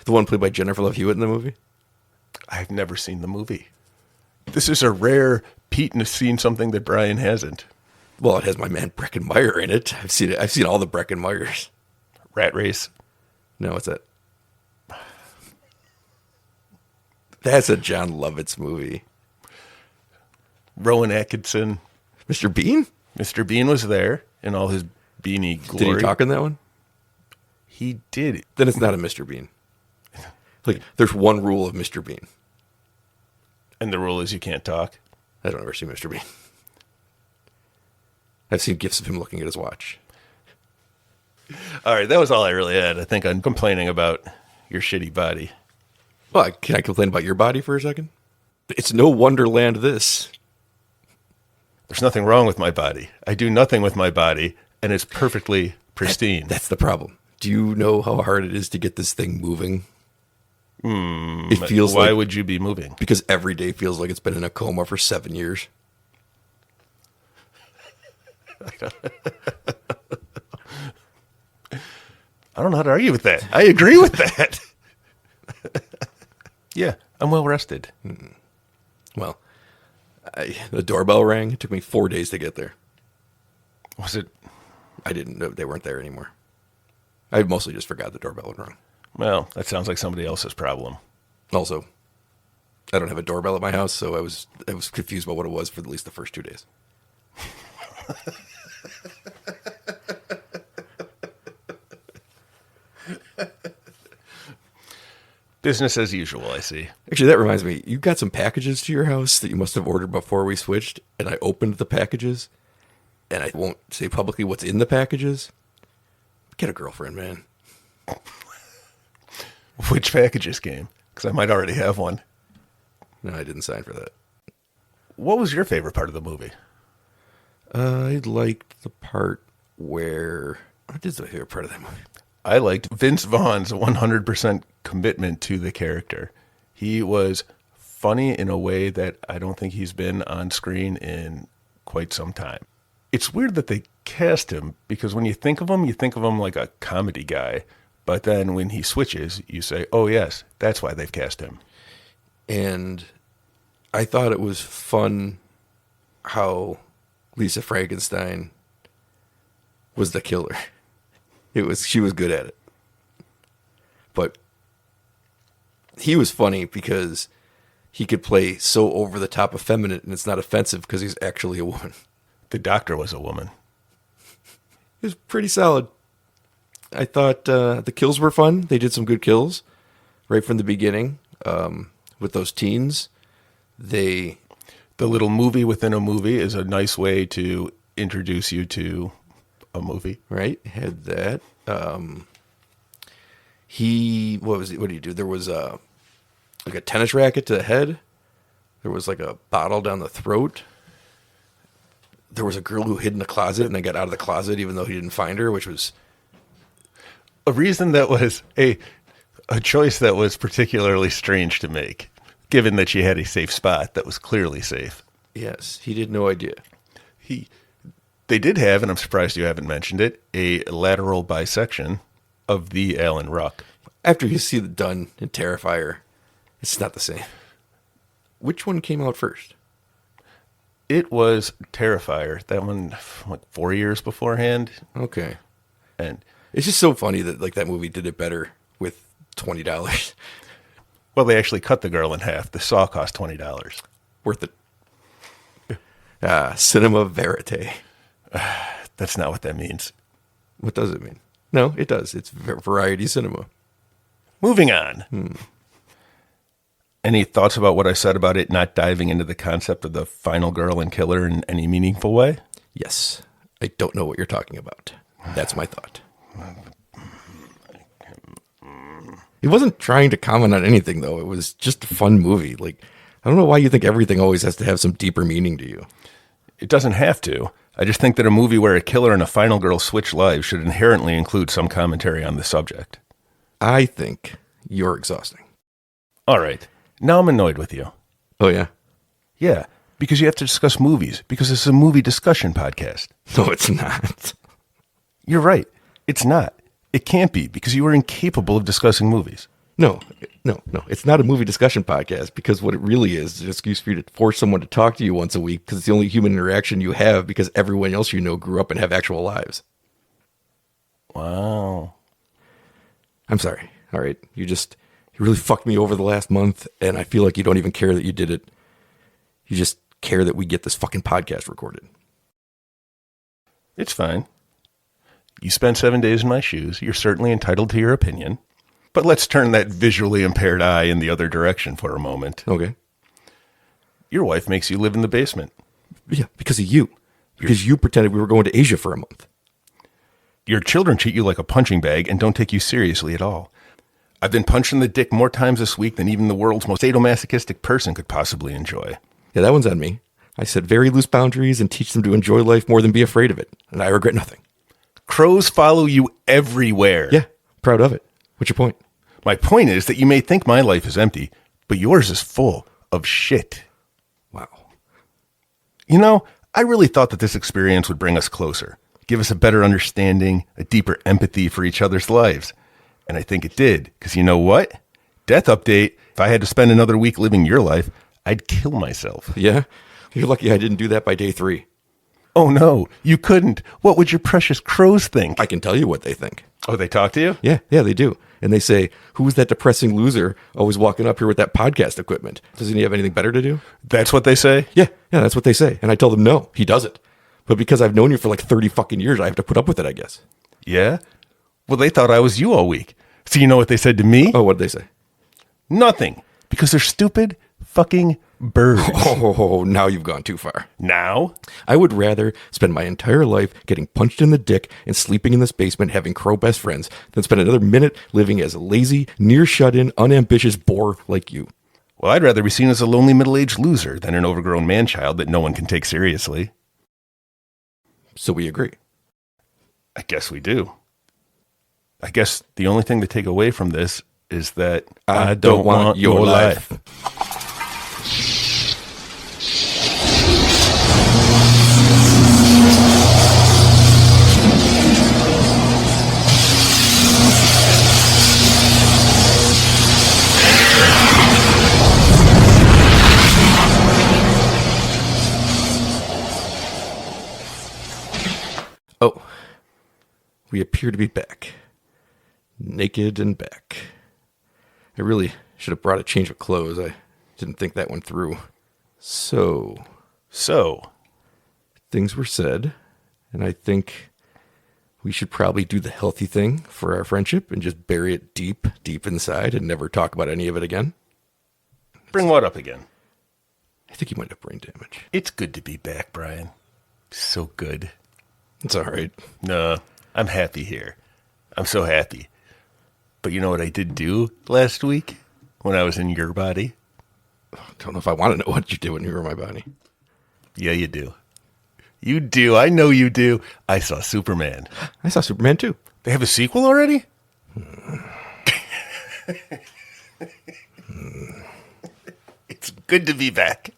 The one played by Jennifer Love Hewitt in the movie? I've never seen the movie. This is a rare Pete has seen something that Bryan hasn't. Well, it has my man Breckin Meyer in it. I've seen it. I've seen all the Breckin Meyers. Rat Race. No, what's that? That's a John Lovitz movie. Rowan Atkinson. Mr. Bean? Mr. Bean was there in all his beanie glory. Did he talk in that one? He did. Then it's not a Mr. Bean. Like, there's one rule of Mr. Bean. And the rule is you can't talk. I don't ever see Mr. Bean. I've seen gifs of him looking at his watch. All right, that was all I really had. I think I'm complaining about your shitty body. Well, can I complain about your body for a second? It's no wonderland this. There's nothing wrong with my body. I do nothing with my body, and it's perfectly pristine. That's the problem. Do you know how hard it is to get this thing moving? It feels Why like, would you be moving? because every day feels like it's been in a coma for 7 years. I don't know how to argue with that. I agree with that. Yeah, I'm well rested. Well, the doorbell rang. It took me 4 days to get there. Was it? I didn't know they weren't there anymore. I mostly just forgot the doorbell was rung. Well, that sounds like somebody else's problem. Also, I don't have a doorbell at my house, so I was confused about what it was for at least the first 2 days. Business as usual, I see. Actually, that reminds me. You got some packages to your house that you must have ordered before we switched, and I opened the packages, and I won't say publicly what's in the packages. Get a girlfriend, man. Which packages came? Because I might already have one. No, I didn't sign for that. What was your favorite part of the movie? I liked the part where... What is my favorite part of that movie? I liked Vince Vaughn's 100% commitment to the character. He was funny in a way that I don't think he's been on screen in quite some time. It's weird that they cast him, because when you think of him like a comedy guy. But then when he switches, you say, oh, yes, that's why they've cast him. And I thought it was fun how Lisa Frankenstein was the killer. She was good at it. But he was funny because he could play so over the top effeminate and it's not offensive because he's actually a woman. The doctor was a woman. It was pretty solid. I thought the kills were fun. They did some good kills right from the beginning with those teens. The little movie within a movie is a nice way to introduce you to a movie. Right? Had that. What did he do? There was like a tennis racket to the head. There was like a bottle down the throat. There was a girl who hid in the closet and then got out of the closet even though he didn't find her, which was a reason that was a choice that was particularly strange to make, given that she had a safe spot that was clearly safe. Yes, he had no idea. They did have, and I'm surprised you haven't mentioned it, a lateral bisection of the Alan Ruck. After you see the Done and Terrifier, it's not the same. Which one came out first? It was Terrifier. That one, like 4 years beforehand. Okay. And it's just so funny that like that movie did it better with $20. Well, they actually cut the girl in half. The saw cost $20. Worth it. Cinema verite. That's not what that means. What does it mean? No, it does. It's variety cinema. Moving on. Any thoughts about what I said about it not diving into the concept of the final girl and killer in any meaningful way? Yes. I don't know what you're talking about. That's my thought. He wasn't trying to comment on anything, though. It was just a fun movie. Like, I don't know why you think everything always has to have some deeper meaning to you. It doesn't have to. I just think that a movie where a killer and a final girl switch lives should inherently include some commentary on the subject. I think you're exhausting. All right. Now I'm annoyed with you. Oh, yeah? Yeah, because you have to discuss movies, because this is a movie discussion podcast. No, it's not. You're right. It's not. It can't be, because you are incapable of discussing movies. No. It's not a movie discussion podcast because what it really is an excuse for you to force someone to talk to you once a week because it's the only human interaction you have because everyone else you know grew up and have actual lives. Wow. I'm sorry. All right. You really fucked me over the last month and I feel like you don't even care that you did it. You just care that we get this fucking podcast recorded. It's fine. You spent 7 days in my shoes. You're certainly entitled to your opinion. But let's turn that visually impaired eye in the other direction for a moment. Okay. Your wife makes you live in the basement. Yeah, because of you. Because you pretended we were going to Asia for a month. Your children treat you like a punching bag and don't take you seriously at all. I've been punched in the dick more times this week than even the world's most sadomasochistic person could possibly enjoy. Yeah, that one's on me. I set very loose boundaries and teach them to enjoy life more than be afraid of it. And I regret nothing. Crows follow you everywhere. Yeah, proud of it. What's your point? My point is that you may think my life is empty, but yours is full of shit. Wow. You know, I really thought that this experience would bring us closer, give us a better understanding, a deeper empathy for each other's lives. And I think it did, because you know what? Death update, if I had to spend another week living your life, I'd kill myself. Yeah? You're lucky I didn't do that by day 3. Oh no, you couldn't. What would your precious crows think? I can tell you what they think. Oh, they talk to you? Yeah, they do. And they say, who's that depressing loser always walking up here with that podcast equipment? Doesn't he have anything better to do? That's what they say? Yeah, that's what they say. And I tell them, no, he doesn't. But because I've known you for like 30 fucking years, I have to put up with it, I guess. Yeah? Well, they thought I was you all week. So you know what they said to me? Oh, what did they say? Nothing. Because they're stupid fucking birds. Oh, now you've gone too far. Now? I would rather spend my entire life getting punched in the dick and sleeping in this basement having crow best friends than spend another minute living as a lazy, near shut-in, unambitious bore like you. Well, I'd rather be seen as a lonely middle-aged loser than an overgrown man-child that no one can take seriously. So we agree. I guess we do. I guess the only thing to take away from this is that I don't want your life. we appear to be back. Naked and back. I really should have brought a change of clothes. I didn't think that went through. So, things were said, and I think we should probably do the healthy thing for our friendship and just bury it deep, deep inside and never talk about any of it again. Bring what up again? I think you might have brain damage. It's good to be back, Bryan. So good. It's all right. No, I'm happy here. I'm so happy. But you know what I did do last week when I was in your body? I don't know if I want to know what you did when you were in my body. Yeah, you do. You do. I know you do. I saw Superman. I saw Superman too. They have a sequel already? It's good to be back.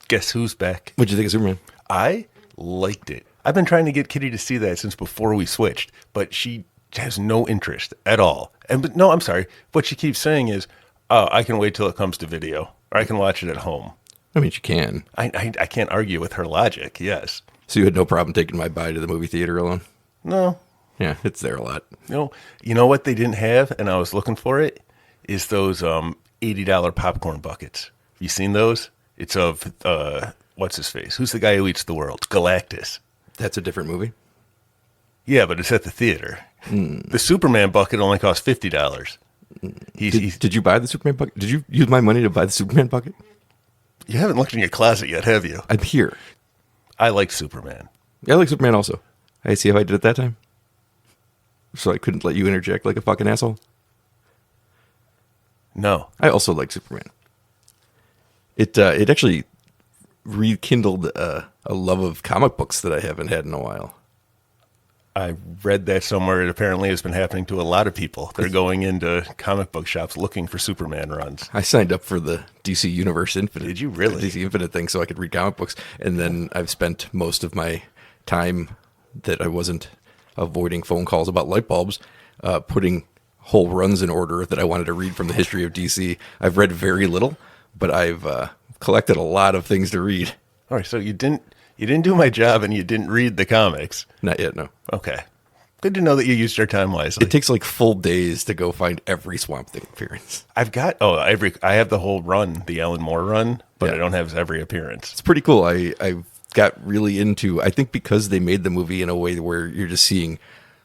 Guess who's back? What'd you think of Superman? I liked it. I've been trying to get Kitty to see that since before we switched, but she has no interest at all. But no, I'm sorry. What she keeps saying is, "Oh, I can wait till it comes to video, or I can watch it at home." I mean, you can. I can't argue with her logic. Yes. So you had no problem taking my body to the movie theater alone? No. Yeah, it's there a lot. No. You know what they didn't have, and I was looking for it, is those $80 popcorn buckets. You seen those? It's of what's his face? Who's the guy who eats the world? Galactus. That's a different movie? Yeah, but it's at the theater. The Superman bucket only costs $50. Did you buy the Superman bucket? Did you use my money to buy the Superman bucket? You haven't looked in your closet yet, have you? I'm here. I like Superman. Yeah, I like Superman also. I see how I did it that time. So I couldn't let you interject like a fucking asshole. No. I also like Superman. It actually rekindled a love of comic books that I haven't had in a while. I read that somewhere. It apparently has been happening to a lot of people. They're going into comic book shops looking for Superman runs. I signed up for the DC Universe Infinite. Did you really? The DC Infinite thing so I could read comic books. And then I've spent most of my time that I wasn't avoiding phone calls about light bulbs, putting whole runs in order that I wanted to read from the history of DC. I've read very little, but I've collected a lot of things to read. All right, so you didn't do my job and you didn't read the comics. Not yet, no. Okay. Good to know that you used your time wisely. It takes like full days to go find every Swamp Thing appearance. I have the whole run, the Alan Moore run, but I don't have every appearance. It's pretty cool. I got really into, I think because they made the movie in a way where you're just seeing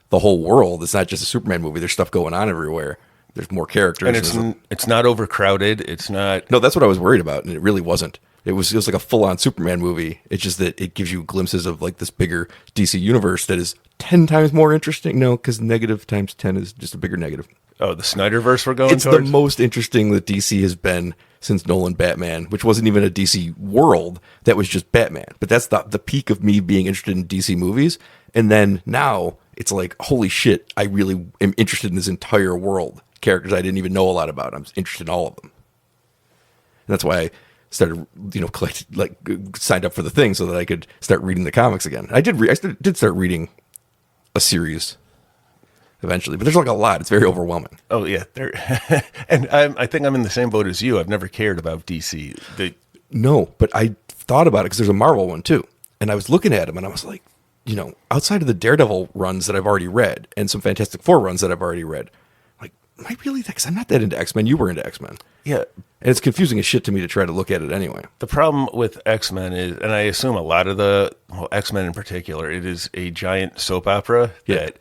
the whole world. It's not just a Superman movie. There's stuff going on everywhere. There's more characters. And it's not overcrowded. It's not. No, that's what I was worried about, and it really wasn't. It was like a full-on Superman movie. It's just that it gives you glimpses of like this bigger DC universe that is 10 times more interesting. No, because negative times 10 is just a bigger negative. Oh, the Snyderverse we're going It's towards? the most interesting that DC has been since Nolan Batman, which wasn't even a DC world. That was just Batman. But that's the peak of me being interested in DC movies. And then now it's like, holy shit, I really am interested in this entire world. Characters I didn't even know a lot about. I'm interested in all of them. And that's why I started, signed up for the thing so that I could start reading the comics again. I did start reading a series eventually, but there's like a lot. It's very overwhelming. Oh yeah, and I think I'm in the same boat as you. I've never cared about DC. No, but I thought about it because there's a Marvel one too, and I was looking at them and I was like, outside of the Daredevil runs that I've already read and some Fantastic Four runs that I've already read, like, am I really? Because I'm not that into X-Men. You were into X-Men. Yeah. And it's confusing as shit to me to try to look at it anyway. The problem with X-Men is, and I assume a lot of X-Men in particular, it is a giant soap opera that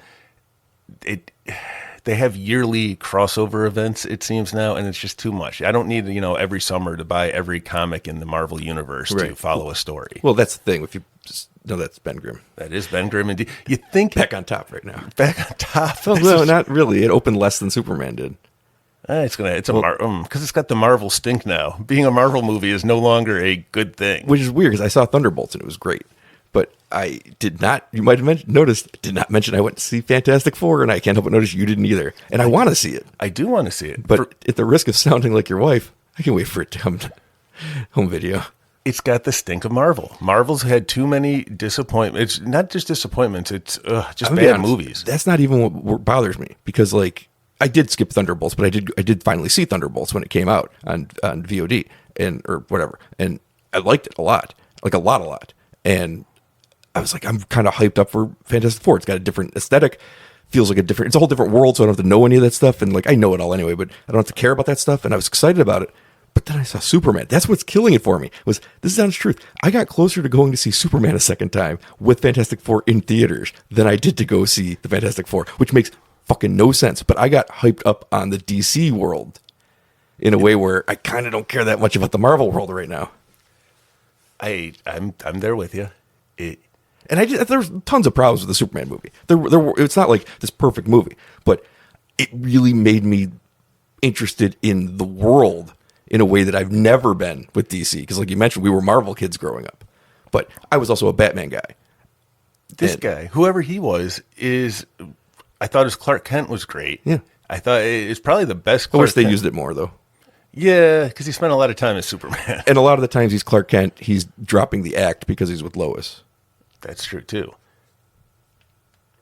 they have yearly crossover events, it seems now, and it's just too much. I don't need, every summer to buy every comic in the Marvel universe to follow a story. Well, that's the thing. If you no, that's Ben Grimm. That is Ben Grimm indeed. You think back on top right now. Back on top. Well, no, not really. It opened less than Superman did. Because it's got the Marvel stink now. Being a Marvel movie is no longer a good thing. Which is weird because I saw Thunderbolts and it was great. But I did not, you might have noticed, did not mention I went to see Fantastic Four, and I can't help but notice you didn't either. And I want to see it. I do want to see it. But at the risk of sounding like your wife, I can wait for it to come to home video. It's got the stink of Marvel. Marvel's had too many disappointments. It's not just disappointments. It's just bad movies. That's not even what bothers me because, I did skip Thunderbolts, but I did finally see Thunderbolts when it came out on VOD or whatever, and I liked it a lot, a lot. And I was like, I'm kind of hyped up for Fantastic Four. It's got a different aesthetic, feels like it's a whole different world, so I don't have to know any of that stuff. And like, I know it all anyway, but I don't have to care about that stuff. And I was excited about it. But then I saw Superman. That's what's killing it for me. This is honest truth. I got closer to going to see Superman a second time with Fantastic Four in theaters than I did to go see the Fantastic Four, which makes fucking no sense. But I got hyped up on the DC world in a way where I kind of don't care that much about the Marvel world right now. I'm there with you. There's tons of problems with the Superman movie. It's not like this perfect movie, but it really made me interested in the world in a way that I've never been with DC. Because like you mentioned, we were Marvel kids growing up, but I was also a Batman guy. This guy, whoever he was, I thought his Clark Kent was great. Yeah. I thought it's probably the best I Clark wish they Kent. used it more though. Yeah, because he spent a lot of time as Superman. And a lot of the times he's Clark Kent, he's dropping the act because he's with Lois. That's true too.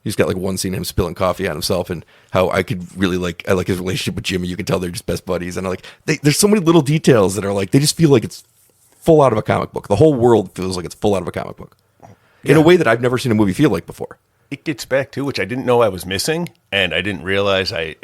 He's got like one scene of him spilling coffee on himself, and how I could really I like his relationship with Jimmy. You can tell they're just best buddies, and there's so many little details that are like they just feel like it's full out of a comic book. The whole world feels like it's full out of a comic book in a way that I've never seen a movie feel like before. It gets back to, which I didn't know I was missing, and I didn't realize I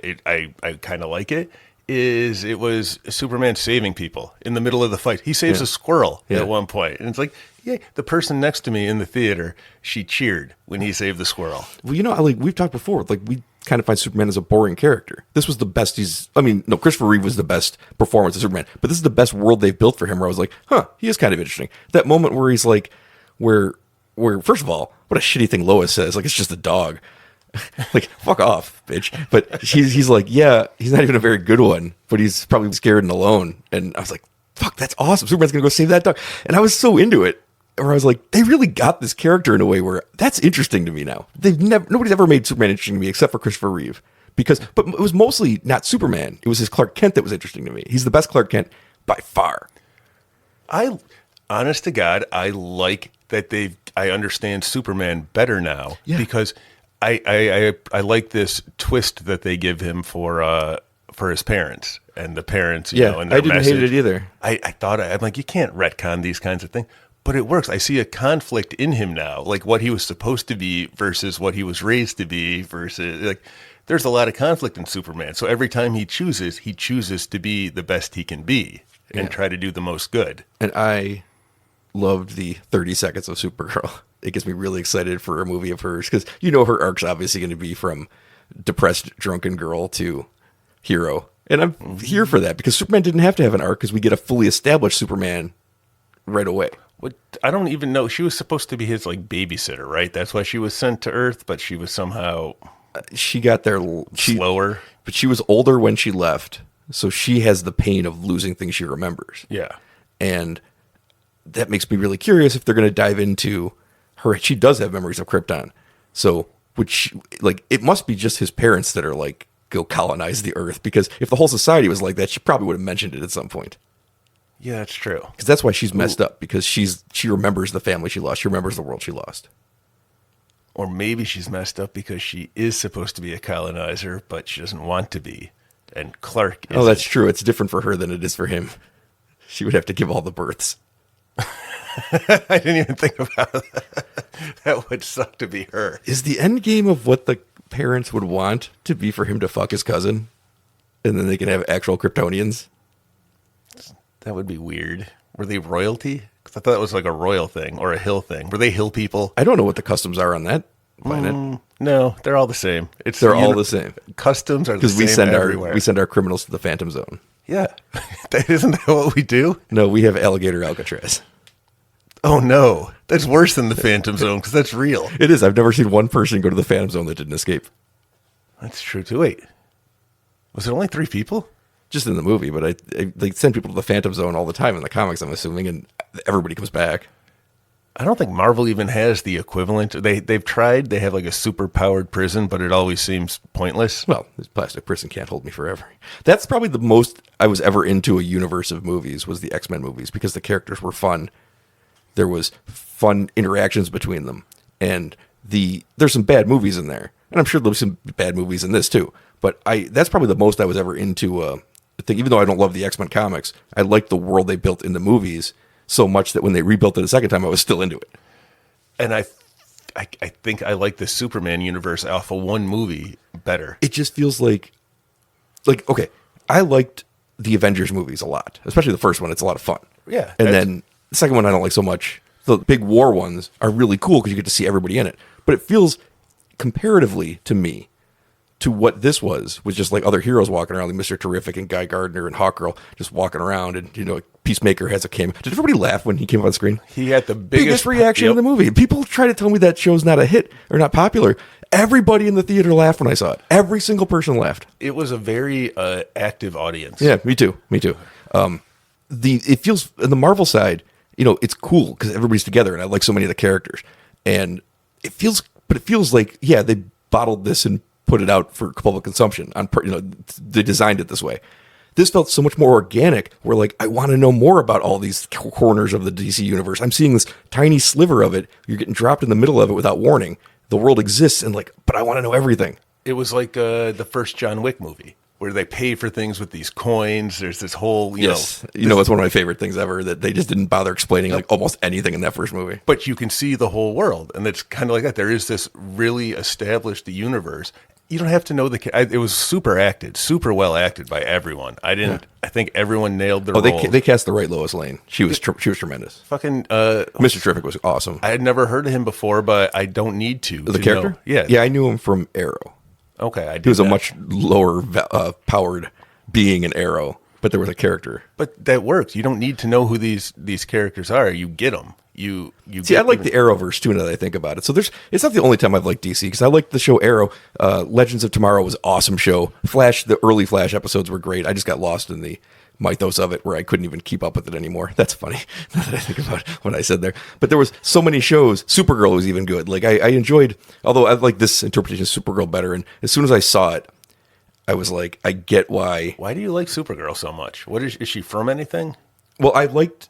kind of like it. It was Superman saving people in the middle of the fight. He saves a squirrel at one point, and it's like, yeah, the person next to me in the theater, she cheered when he saved the squirrel. Well, we've talked before, like we kind of find Superman as a boring character. This was the best Christopher Reeve was the best performance of Superman, but this is the best world they've built for him, where I was like, he is kind of interesting. That moment where he's like, where first of all, what a shitty thing Lois says, like it's just a dog. Like, fuck off, bitch. But he's like, yeah, he's not even a very good one, but he's probably scared and alone. And I was like, fuck, that's awesome. Superman's going to go save that dog. And I was so into it, where I was like, they really got this character in a way where that's interesting to me now. Nobody's ever made Superman interesting to me except for Christopher Reeve. But it was mostly not Superman. It was his Clark Kent that was interesting to me. He's the best Clark Kent by far. Honest to God, I like that I understand Superman better now because I like this twist that they give him for his parents and the parents. And their I didn't hate it either. I thought I'm like, you can't retcon these kinds of things, but it works. I see a conflict in him now, like what he was supposed to be versus what he was raised to be versus like. There's a lot of conflict in Superman. So every time he chooses to be the best he can be and try to do the most good. And I loved the 30 seconds of Supergirl. It gets me really excited for a movie of hers because her arc's obviously going to be from depressed, drunken girl to hero. And I'm here for that because Superman didn't have to have an arc because we get a fully established Superman right away. I don't even know. She was supposed to be his like babysitter, right? That's why she was sent to Earth, but she was somehow... She got there slower. But she was older when she left, so she has the pain of losing things she remembers. Yeah. And that makes me really curious if they're going to dive into her. She does have memories of Krypton. So, it must be just his parents that are like, go colonize the Earth. Because if the whole society was like that, she probably would have mentioned it at some point. Yeah, that's true. Because that's why she's messed up. Because she remembers the family she lost. She remembers the world she lost. Or maybe she's messed up because she is supposed to be a colonizer, but she doesn't want to be. And Clark isn't. Oh, that's true. It's different for her than it is for him. She would have to give all the births. I didn't even think about that. That would suck to be her. Is the end game of what the parents would want to be for him to fuck his cousin? And then they can have actual Kryptonians? That would be weird. Were they royalty? Because I thought that was like a royal thing or a hill thing. Were they hill people? I don't know what the customs are on that planet. No, they're all the same. They're all the same. Customs are the same everywhere. We send our criminals to the Phantom Zone. Yeah. Isn't that what we do? No, we have Alligator Alcatraz. Oh, no. That's worse than the Phantom Zone because that's real. It is. I've never seen one person go to the Phantom Zone that didn't escape. That's true, too. Wait. Was it only 3 people? Just in the movie, but they send people to the Phantom Zone all the time in the comics, I'm assuming, and everybody comes back. I don't think Marvel even has the equivalent. They've tried. They have like a super powered prison, but it always seems pointless. Well, this plastic prison can't hold me forever. That's probably the most I was ever into a universe of movies was the X-Men movies because the characters were fun. There was fun interactions between them, and there's some bad movies in there, and I'm sure there's some bad movies in this too. But that's probably the most I was ever into. Even though I don't love the X-Men comics, I liked the world they built in the movies so much that when they rebuilt it a second time, I was still into it. And I I think I like the Superman universe off of one movie better. It just feels like okay, I liked the Avengers movies a lot, especially the first one. It's a lot of fun. Yeah. And then the second one I don't like so much. The big war ones are really cool because you get to see everybody in it. But it feels comparatively to me to what this was just like other heroes walking around, like Mr. Terrific and Guy Gardner and Hawkgirl just walking around, and Peacemaker has a cameo. Did everybody laugh when he came on screen? He had the biggest reaction in the movie. People try to tell me that show's not a hit or not popular. Everybody in the theater laughed when I saw it. Every single person laughed. It was a very active audience. Yeah, me too. It feels on the Marvel side, it's cool because everybody's together, and I like so many of the characters, and it feels like they bottled this and put it out for public consumption. They designed it this way. This felt so much more organic. Where like I want to know more about all these corners of the DC universe. I'm seeing this tiny sliver of it. You're getting dropped in the middle of it without warning. The world exists, and but I want to know everything. It was like the first John Wick movie, where they pay for things with these coins. There's this whole, it's one of my favorite things ever, that they just didn't bother explaining like almost anything in that first movie. But you can see the whole world, and it's kind of like that. There is this really established universe. You don't have to know it was super well acted by everyone. I think everyone nailed their role. They cast the right Lois Lane. She was tremendous. Fucking Mr. Terrific was awesome. I had never heard of him before, but I don't need to. The character? Know. Yeah. Yeah, I knew him from Arrow. Okay, he was a much lower powered being in Arrow, but there was a character. But that works. You don't need to know who these characters are. You get them. You see. I like the Arrowverse too. Now that I think about it, so it's not the only time I've liked DC, because I liked the show Arrow. Legends of Tomorrow was an awesome show. Flash, the early Flash episodes were great. I just got lost in the mythos of it, where I couldn't even keep up with it anymore. That's funny now that I think about what I said there. But there was so many shows. Supergirl was even good. Like I enjoyed, although I like this interpretation of Supergirl better. And as soon as I saw it, I was like, I get why. Why do you like Supergirl so much? What is she from anything? Well, like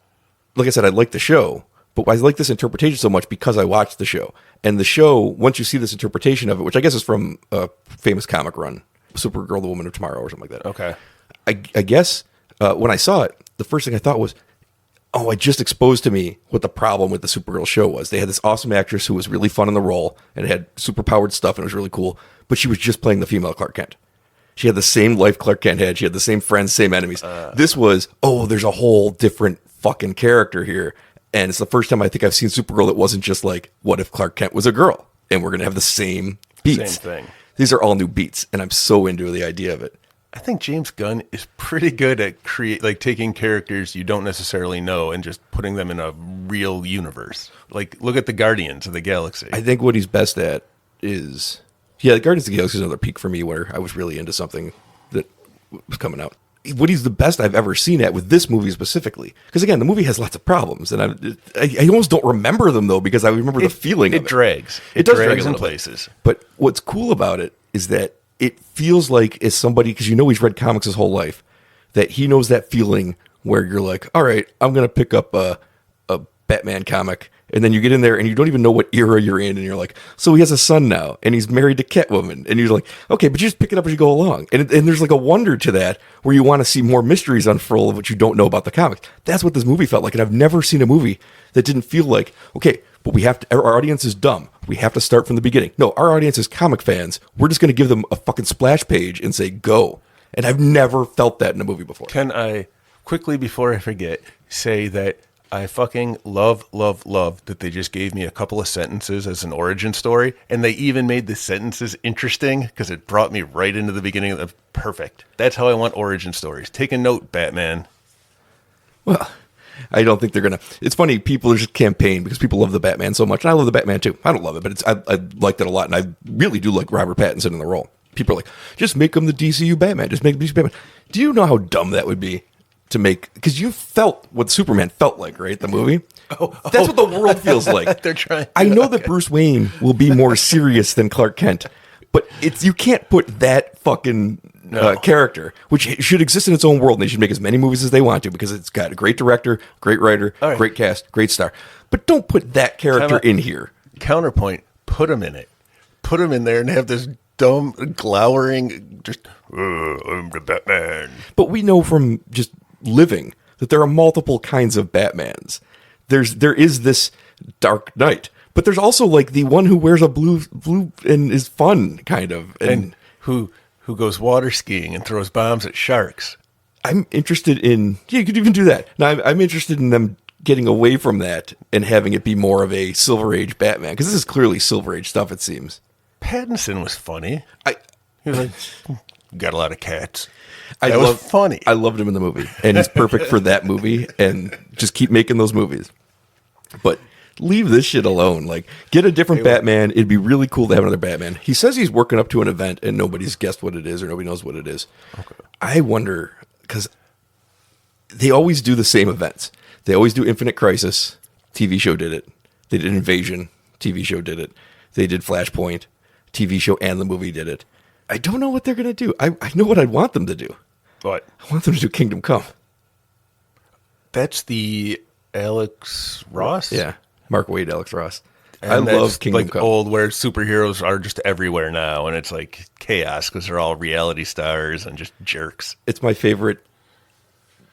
I said, I liked the show, but I like this interpretation so much because I watched the show. And the show, once you see this interpretation of it, which I guess is from a famous comic run, Supergirl, the Woman of Tomorrow, or something like that. Okay. I guess when I saw it, the first thing I thought was, it just exposed to me what the problem with the Supergirl show was. They had this awesome actress who was really fun in the role and had superpowered stuff, and it was really cool, but she was just playing the female Clark Kent. She had the same life Clark Kent had. She had the same friends, same enemies. This was, there's a whole different fucking character here. And it's the first time I think I've seen Supergirl that wasn't just like, what if Clark Kent was a girl? And we're going to have the same beats. Same thing. These are all new beats, and I'm so into the idea of it. I think James Gunn is pretty good at taking characters you don't necessarily know and just putting them in a real universe. Like, look at the Guardians of the Galaxy. I think what he's best at is, the Guardians of the Galaxy is another peak for me where I was really into something that was coming out. What he's the best I've ever seen at with this movie specifically. Because again, the movie has lots of problems, and I almost don't remember them though, because I remember the feeling of it. It drags. It does drags drag in places. But what's cool about it is that it feels like as somebody, because he's read comics his whole life, that he knows that feeling where you're like, all right, I'm going to pick up a Batman comic. And then you get in there and you don't even know what era you're in. And you're like, so he has a son now and he's married to Catwoman. And you're like, okay, but you just pick it up as you go along. And there's like a wonder to that where you want to see more mysteries unfurl of what you don't know about the comics. That's what this movie felt like. And I've never seen a movie that didn't feel like, okay, but our audience is dumb. We have to start from the beginning. No, our audience is comic fans. We're just going to give them a fucking splash page and say, go. And I've never felt that in a movie before. Can I quickly, before I forget, say that I fucking love that they just gave me a couple of sentences as an origin story, and they even made the sentences interesting because it brought me right into the beginning of the perfect. That's how I want origin stories. Take a note, Batman. Well, I don't think they're going to. It's funny, people are just campaign because people love the Batman so much, and I love the Batman too. I don't love it, but I liked it a lot, and I really do like Robert Pattinson in the role. People are like, just make him the DCU Batman. Just make him DCU Batman. Do you know how dumb that would be? To make, because you felt what Superman felt like, right? The movie. That's what the world feels like. They're trying. I know that Bruce Wayne will be more serious than Clark Kent, but you can't put that fucking character, which should exist in its own world, and they should make as many movies as they want to because it's got a great director, great writer, great cast, great star. But don't put that character in here. Counterpoint: put him in it. Put him in there and have this dumb, glowering, just I'm the Batman. But we know from just living that there are multiple kinds of Batmans. There is this Dark Knight, But there's also like the one who wears a blue and is fun, kind of. And who goes water skiing and throws bombs at sharks. I'm interested in, you could even do that. Now, I'm interested in them getting away from that and having it be more of a Silver Age Batman, because this is clearly Silver Age stuff, it seems. Pattinson was funny. He was like, got a lot of cats. That was funny. I loved him in the movie, and he's perfect for that movie, and just keep making those movies. But leave this shit alone. Like, get a different Batman. It'd be really cool to have another Batman. He says he's working up to an event, and nobody's guessed what it is, or nobody knows what it is. Okay. I wonder, because they always do the same events. They always do Infinite Crisis. TV show did it. They did Invasion. TV show did it. They did Flashpoint. TV show and the movie did it. I don't know what they're going to do. I know what I'd want them to do. What? I want them to do Kingdom Come. That's the Alex Ross? Yeah. Mark Waid, Alex Ross. And I love Kingdom like Come. Old, where superheroes are just everywhere now, and it's like chaos because they're all reality stars and just jerks. It's my favorite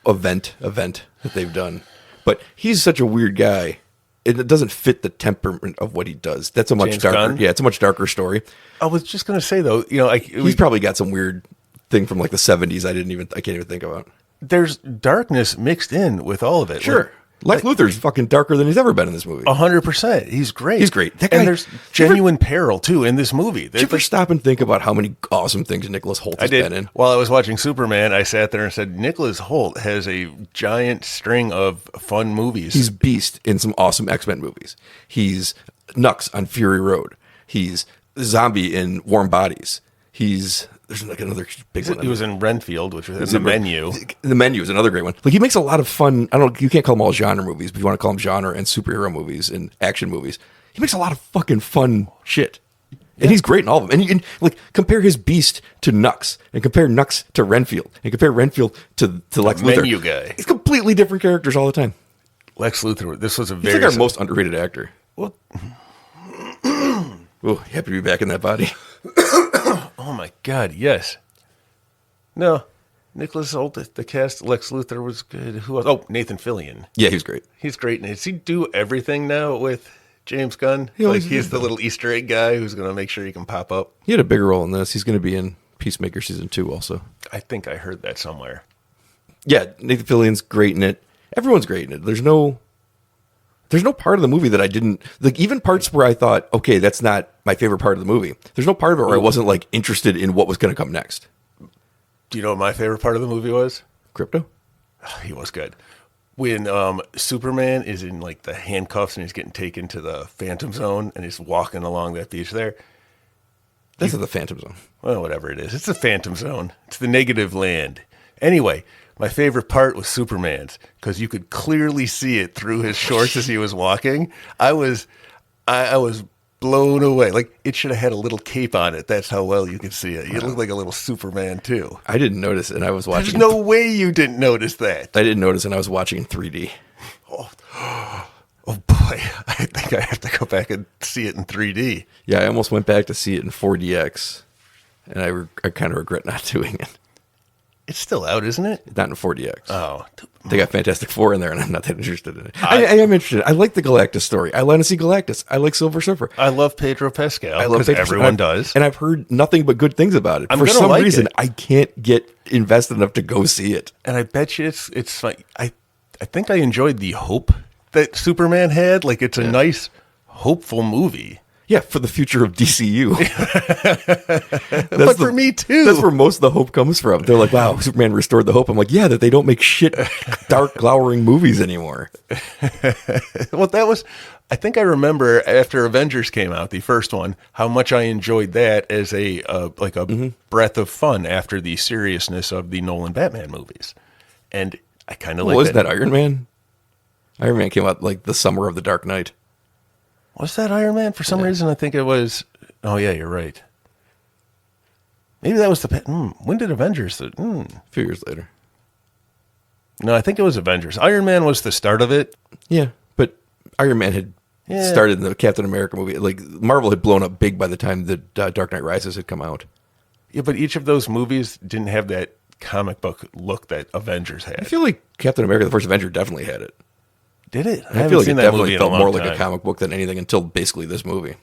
event that they've done. But he's such a weird guy. It doesn't fit the temperament of what he does. That's a much James darker. Gunn? Yeah, it's a much darker story. I was just gonna say though, He's probably got some weird thing from like the 70s. I can't even think about. There's darkness mixed in with all of it. Sure. Lex Luthor's fucking darker than he's ever been in this movie. 100%. He's great. He's great. That guy, and there's genuine peril too in this movie. Did you ever stop and think about how many awesome things Nicholas Hoult has been in? While I was watching Superman, I sat there and said, Nicholas Hoult has a giant string of fun movies. He's Beast in some awesome X-Men movies. He's Nux on Fury Road. He's Zombie in Warm Bodies. There's like another big one. He was in Renfield, which was in The Menu. The Menu is another great one. Like, he makes a lot of fun. You can't call them all genre movies, but you want to call them genre and superhero movies and action movies. He makes a lot of fucking fun shit. And he's great in all of them. And you can like compare his Beast to Nux, and compare Nux to Renfield, and compare Renfield to Lex Luthor. Menu guy. He's completely different characters all the time. Lex Luthor. This was He's like our most underrated actor. Well, oh, happy to be back in that body. Oh my God, yes. No, Nicholas Hoult, the cast, Lex Luthor was good. Who else? Oh, Nathan Fillion. Yeah, he's great. He's great. Does he do everything now with James Gunn? He's the little Easter egg guy who's going to make sure he can pop up. He had a bigger role in this. He's going to be in Peacemaker Season 2 also. I think I heard that somewhere. Yeah, Nathan Fillion's great in it. Everyone's great in it. There's no part of the movie that I didn't like. Even parts where I thought, okay, that's not my favorite part of the movie. There's no part of it where I wasn't like interested in what was going to come next. Do you know what my favorite part of the movie was? Crypto? He was good. When Superman is in like the handcuffs and he's getting taken to the Phantom Zone and he's walking along that beach there. That's not the Phantom Zone. Well, whatever it is. It's the Phantom Zone. It's the negative land. Anyway, my favorite part was Superman's because you could clearly see it through his shorts as he was walking. I was blown away. Like, it should have had a little cape on it. That's how well you could see it. You look like a little Superman too. I didn't notice it, and I was watching. There's no way you didn't notice that. I didn't notice, and I was watching in 3D. Oh boy, I think I have to go back and see it in 3D. Yeah, I almost went back to see it in 4DX, and I kind of regret not doing it. It's still out, isn't it? Not in 4DX. Oh. They got Fantastic Four in there, and I'm not that interested in it. I am interested. I like the Galactus story. I want to see Galactus. I like Silver Surfer. I love Pedro Pascal. I love because everyone does. And I've heard nothing but good things about it. I'm For gonna some like reason, it. I can't get invested enough to go see it. And I bet you it's like, I think I enjoyed the hope that Superman had. Like, it's a nice, hopeful movie. Yeah, for the future of DCU. But for me, too. That's where most of the hope comes from. They're like, wow, Superman restored the hope. I'm like, yeah, that they don't make shit, dark, glowering movies anymore. Well, I think I remember after Avengers came out, the first one, how much I enjoyed that as a breath of fun after the seriousness of the Nolan Batman movies. And I kind of like that. Wasn't that Iron Man? Iron Man came out like the summer of The Dark Knight. Was that Iron Man? For some reason, I think it was. Oh, yeah, you're right. Maybe that was when did Avengers? A few years later. No, I think it was Avengers. Iron Man was the start of it. Yeah, but Iron Man had started in the Captain America movie. Like, Marvel had blown up big by the time the Dark Knight Rises had come out. Yeah, but each of those movies didn't have that comic book look that Avengers had. I feel like Captain America, the first Avenger, definitely had it. Did it? I feel like it definitely felt more like a comic book than anything until basically this movie.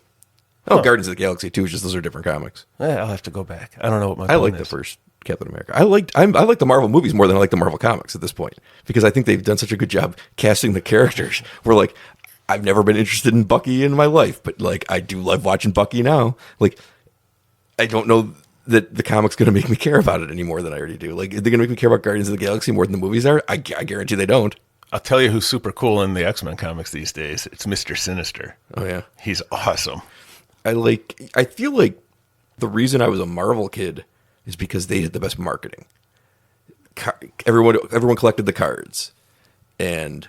Oh, Guardians of the Galaxy 2 is just those are different comics. I'll have to go back. I don't know what my I like the first Captain America. I like the Marvel movies more than I like the Marvel comics at this point because I think they've done such a good job casting the characters. Where like I've never been interested in Bucky in my life, but like I do love watching Bucky now. Like I don't know that the comic's going to make me care about it any more than I already do. Like, are they going to make me care about Guardians of the Galaxy more than the movies are? I guarantee they don't. I'll tell you who's super cool in the X-Men comics these days. It's Mr. Sinister. Oh, yeah. He's awesome. I feel like the reason I was a Marvel kid is because they had the best marketing. Everyone collected the cards. And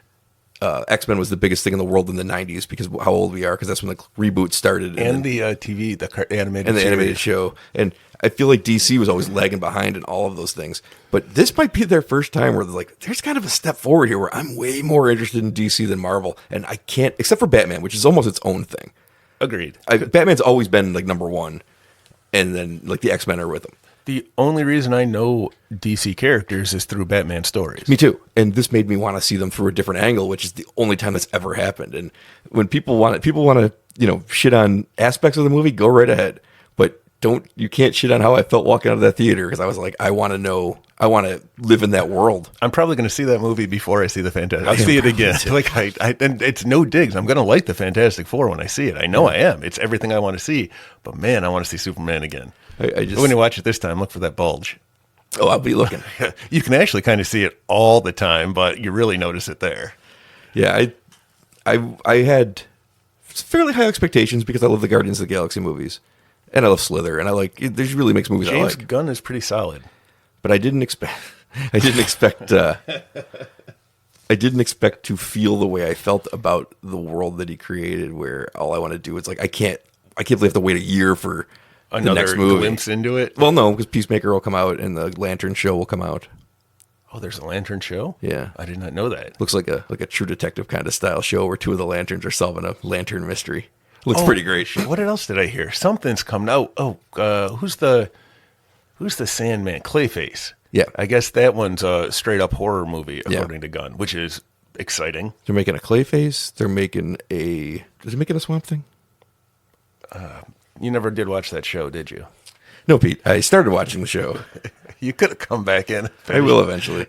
X-Men was the biggest thing in the world in the 90s because of how old we are, because that's when the reboot started. And the TV, the animated and the animated show. And I feel like DC was always lagging behind in all of those things. But this might be their first time where they're like, there's kind of a step forward here where I'm way more interested in DC than Marvel. And I can't, except for Batman, which is almost its own thing. Agreed. Batman's always been like number one. And then like the X-Men are with him. The only reason I know DC characters is through Batman stories. Me too. And this made me want to see them through a different angle, which is the only time that's ever happened. And when people want to, shit on aspects of the movie, go right ahead. But you can't shit on how I felt walking out of that theater because I was like, I want to live in that world. I'm probably going to see that movie before I see the Fantastic. I'll see it again. Like and it's no digs. I'm going to like the Fantastic Four when I see it. I know I am. It's everything I want to see. But man, I want to see Superman again. But when you watch it this time, look for that bulge. Oh, I'll be looking. You can actually kind of see it all the time, but you really notice it there. Yeah, I had fairly high expectations because I love the Guardians of the Galaxy movies, and I love Slither, and I like it. There's really makes movies James I like. Gunn is pretty solid, but I didn't expect to feel the way I felt about the world that he created, where all I want to do is like I can't believe I have to wait a year for another the next movie. Glimpse into it. Well, no, because Peacemaker will come out and the Lantern show will come out. Oh, there's a Lantern show? Yeah. I did not know that. Looks like a True Detective kind of style show where two of the Lanterns are solving a Lantern mystery. Looks pretty great. What else did I hear? Something's coming out. Who's the Sandman? Clayface. Yeah. I guess that one's a straight up horror movie, according to Gunn, which is exciting. They're making a Clayface. They're making a Swamp Thing? You never did watch that show, did you? No, Pete. I started watching the show. You could have come back in. I will eventually.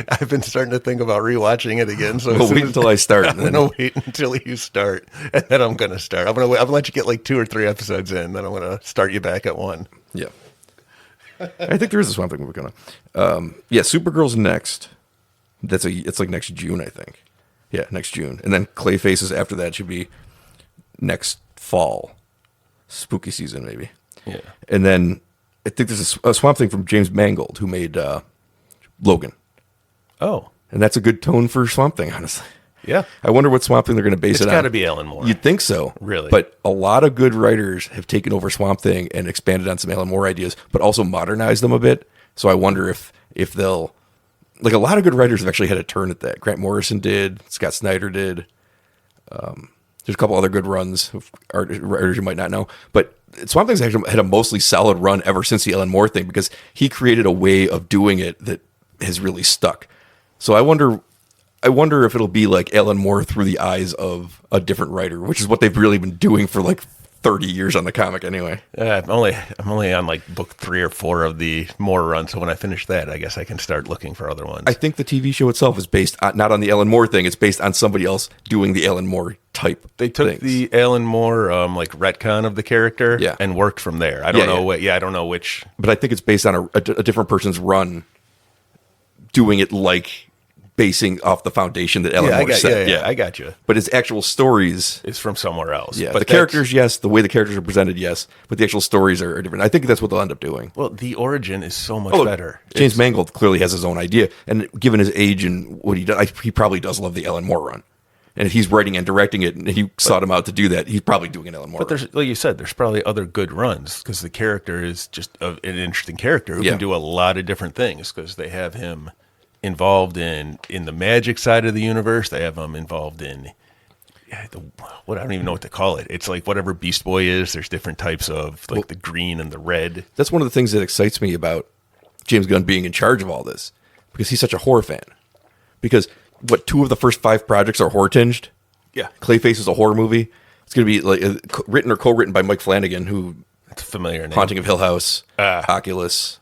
I've been starting to think about rewatching it again. So wait until I start. I'm going to wait until you start, and then I'm going to start. I'm going to let you get like 2 or 3 episodes in, then I'm going to start you back at 1. Yeah. I think there is a Swamp Thing movie going on. Supergirl's next. It's like next June, I think. Yeah, next June. And then Clayface's after that should be next fall. Spooky season, maybe. Yeah. And then I think there's a Swamp Thing from James Mangold, who made Logan. Oh. And that's a good tone for Swamp Thing, honestly. Yeah. I wonder what Swamp Thing they're going to base it on. It's got to be Alan Moore. You'd think so. Really? But a lot of good writers have taken over Swamp Thing and expanded on some Alan Moore ideas, but also modernized them a bit. So I wonder if they'll... Like, a lot of good writers have actually had a turn at that. Grant Morrison did. Scott Snyder did. There's a couple other good runs of writers you might not know. But Swamp Thing's actually had a mostly solid run ever since the Alan Moore thing because he created a way of doing it that has really stuck. So I wonder if it'll be like Alan Moore through the eyes of a different writer, which is what they've really been doing for like 30 years on the comic anyway. I'm only on like book 3 or 4 of the Moore run, so when I finish that, I guess I can start looking for other ones. I think the TV show itself is based not on the Alan Moore thing. It's based on somebody else doing the Alan Moore type. They took things. the Alan Moore like retcon of the character and worked from there. I don't know. I don't know which, but I think it's based on a different person's run, doing it like basing off the foundation that Alan Moore set. Yeah, I got you. But his actual stories is from somewhere else. Yeah, but the characters, yes. The way the characters are presented, yes. But the actual stories are different. I think that's what they'll end up doing. Well, the origin is so much better. James Mangold clearly has his own idea, and given his age and what he does, he probably does love the Alan Moore run. And if he's writing and directing it, and he sought him out to do that, he's probably doing an Alan Moore. But there's, like you said, there's probably other good runs because the character is just an interesting character who can do a lot of different things because they have him involved in the magic side of the universe. They have him involved in what I don't even know what to call it. It's like whatever Beast Boy is. There's different types of like the green and the red. That's one of the things that excites me about James Gunn being in charge of all this because he's such a horror fan. because two of the first 5 projects are horror tinged. Yeah. Clayface is a horror movie. It's going to be like written or co-written by Mike Flanagan, who That's a familiar name. Haunting of Hill House, Oculus,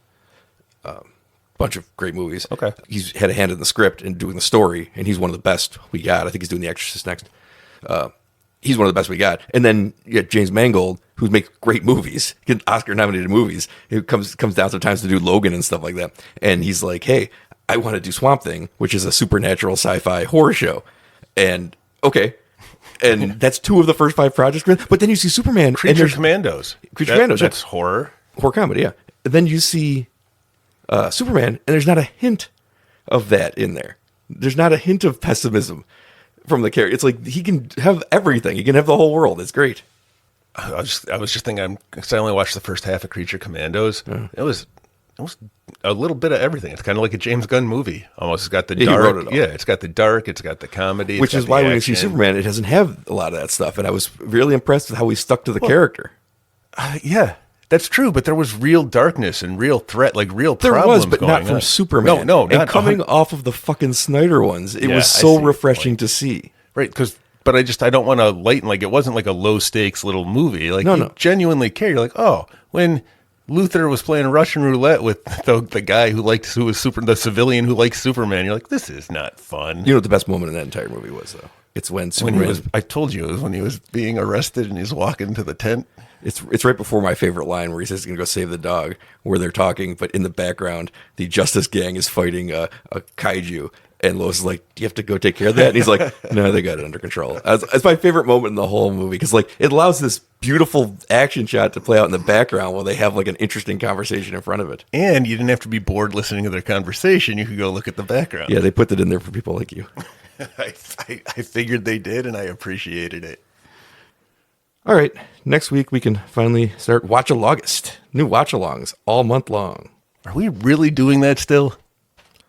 bunch of great movies. Okay. He's had a hand in the script and doing the story, and he's one of the best we got. I think he's doing The Exorcist next. He's one of the best we got. And then you got James Mangold, who makes great movies, Oscar-nominated movies. Who comes down sometimes to do Logan and stuff like that. And he's like, hey, I want to do Swamp Thing, which is a supernatural sci-fi horror show. And, okay. And that's 2 of the first 5 projects. But then you see Superman. Creature Commandos. Commandos. That's horror. Horror comedy, yeah. And then you see Superman, and there's not a hint of that in there. There's not a hint of pessimism from the character. It's like he can have everything. He can have the whole world. It's great. I was just thinking, because I only watched the first half of Creature Commandos. It was a little bit of everything. It's kind of like a James Gunn movie. Almost. It's got the dark. He wrote it all. Yeah, it's got the dark. It's got the comedy. Which is why when you see Superman, it doesn't have a lot of that stuff. And I was really impressed with how he stuck to the character. Yeah. That's true, but there was real darkness and real threat, like real There problems was, but going not from on. Superman. No, and coming off of the fucking Snyder ones, it was so refreshing to see. Right, but I don't want to lighten, like, it wasn't like a low stakes little movie. Like, you genuinely care. You're like, oh, when Luther was playing Russian roulette with the guy who was the civilian who likes Superman, you're like, this is not fun. You know what the best moment in that entire movie was, though? It's when Superman... I told you, it was when he was being arrested and he's walking to the tent. It's right before my favorite line where he says he's going to go save the dog, where they're talking, but in the background, the Justice Gang is fighting a kaiju. And Lois is like, do you have to go take care of that? And he's like, no, they got it under control. It's my favorite moment in the whole movie because, like, it allows this beautiful action shot to play out in the background while they have, like, an interesting conversation in front of it. And you didn't have to be bored listening to their conversation. You could go look at the background. Yeah, they put that in there for people like you. I figured they did, and I appreciated it. All right, next week we can finally start Watch-A-Logist. New watch-alongs all month long. Are we really doing that still?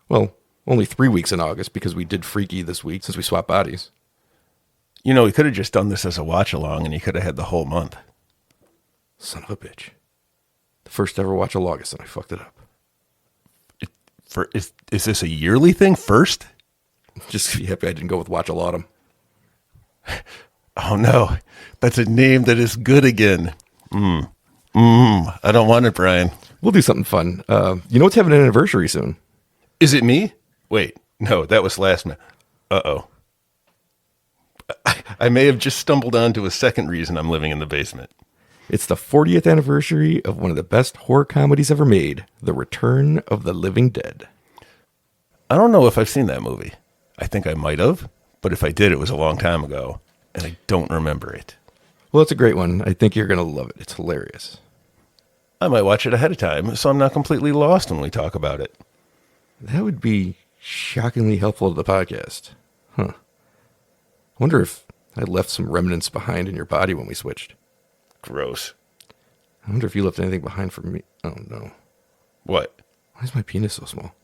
Well, only 3 weeks in August because we did Freaky this week since we swapped bodies. You know, we could have just done this as a watch-along, and you could have had the whole month. Son of a bitch. The first ever Watch-A-Logist, and I fucked it up. Is this a yearly thing first? Just be happy I didn't go with Watch-A-Lautum. Oh, no. That's a name that is good again. I don't want it, Bryan. We'll do something fun. You know what's having an anniversary soon? Is it me? Wait, no, that was last month. Uh-oh. I may have just stumbled onto a second reason I'm living in the basement. It's the 40th anniversary of one of the best horror comedies ever made, The Return of the Living Dead. I don't know if I've seen that movie. I think I might have, but if I did, it was a long time ago, and I don't remember it. Well, it's a great one. I think you're going to love it. It's hilarious. I might watch it ahead of time, so I'm not completely lost when we talk about it. That would be shockingly helpful to the podcast. Huh. I wonder if I left some remnants behind in your body when we switched. Gross. I wonder if you left anything behind for me. Oh, no. What? Why is my penis so small?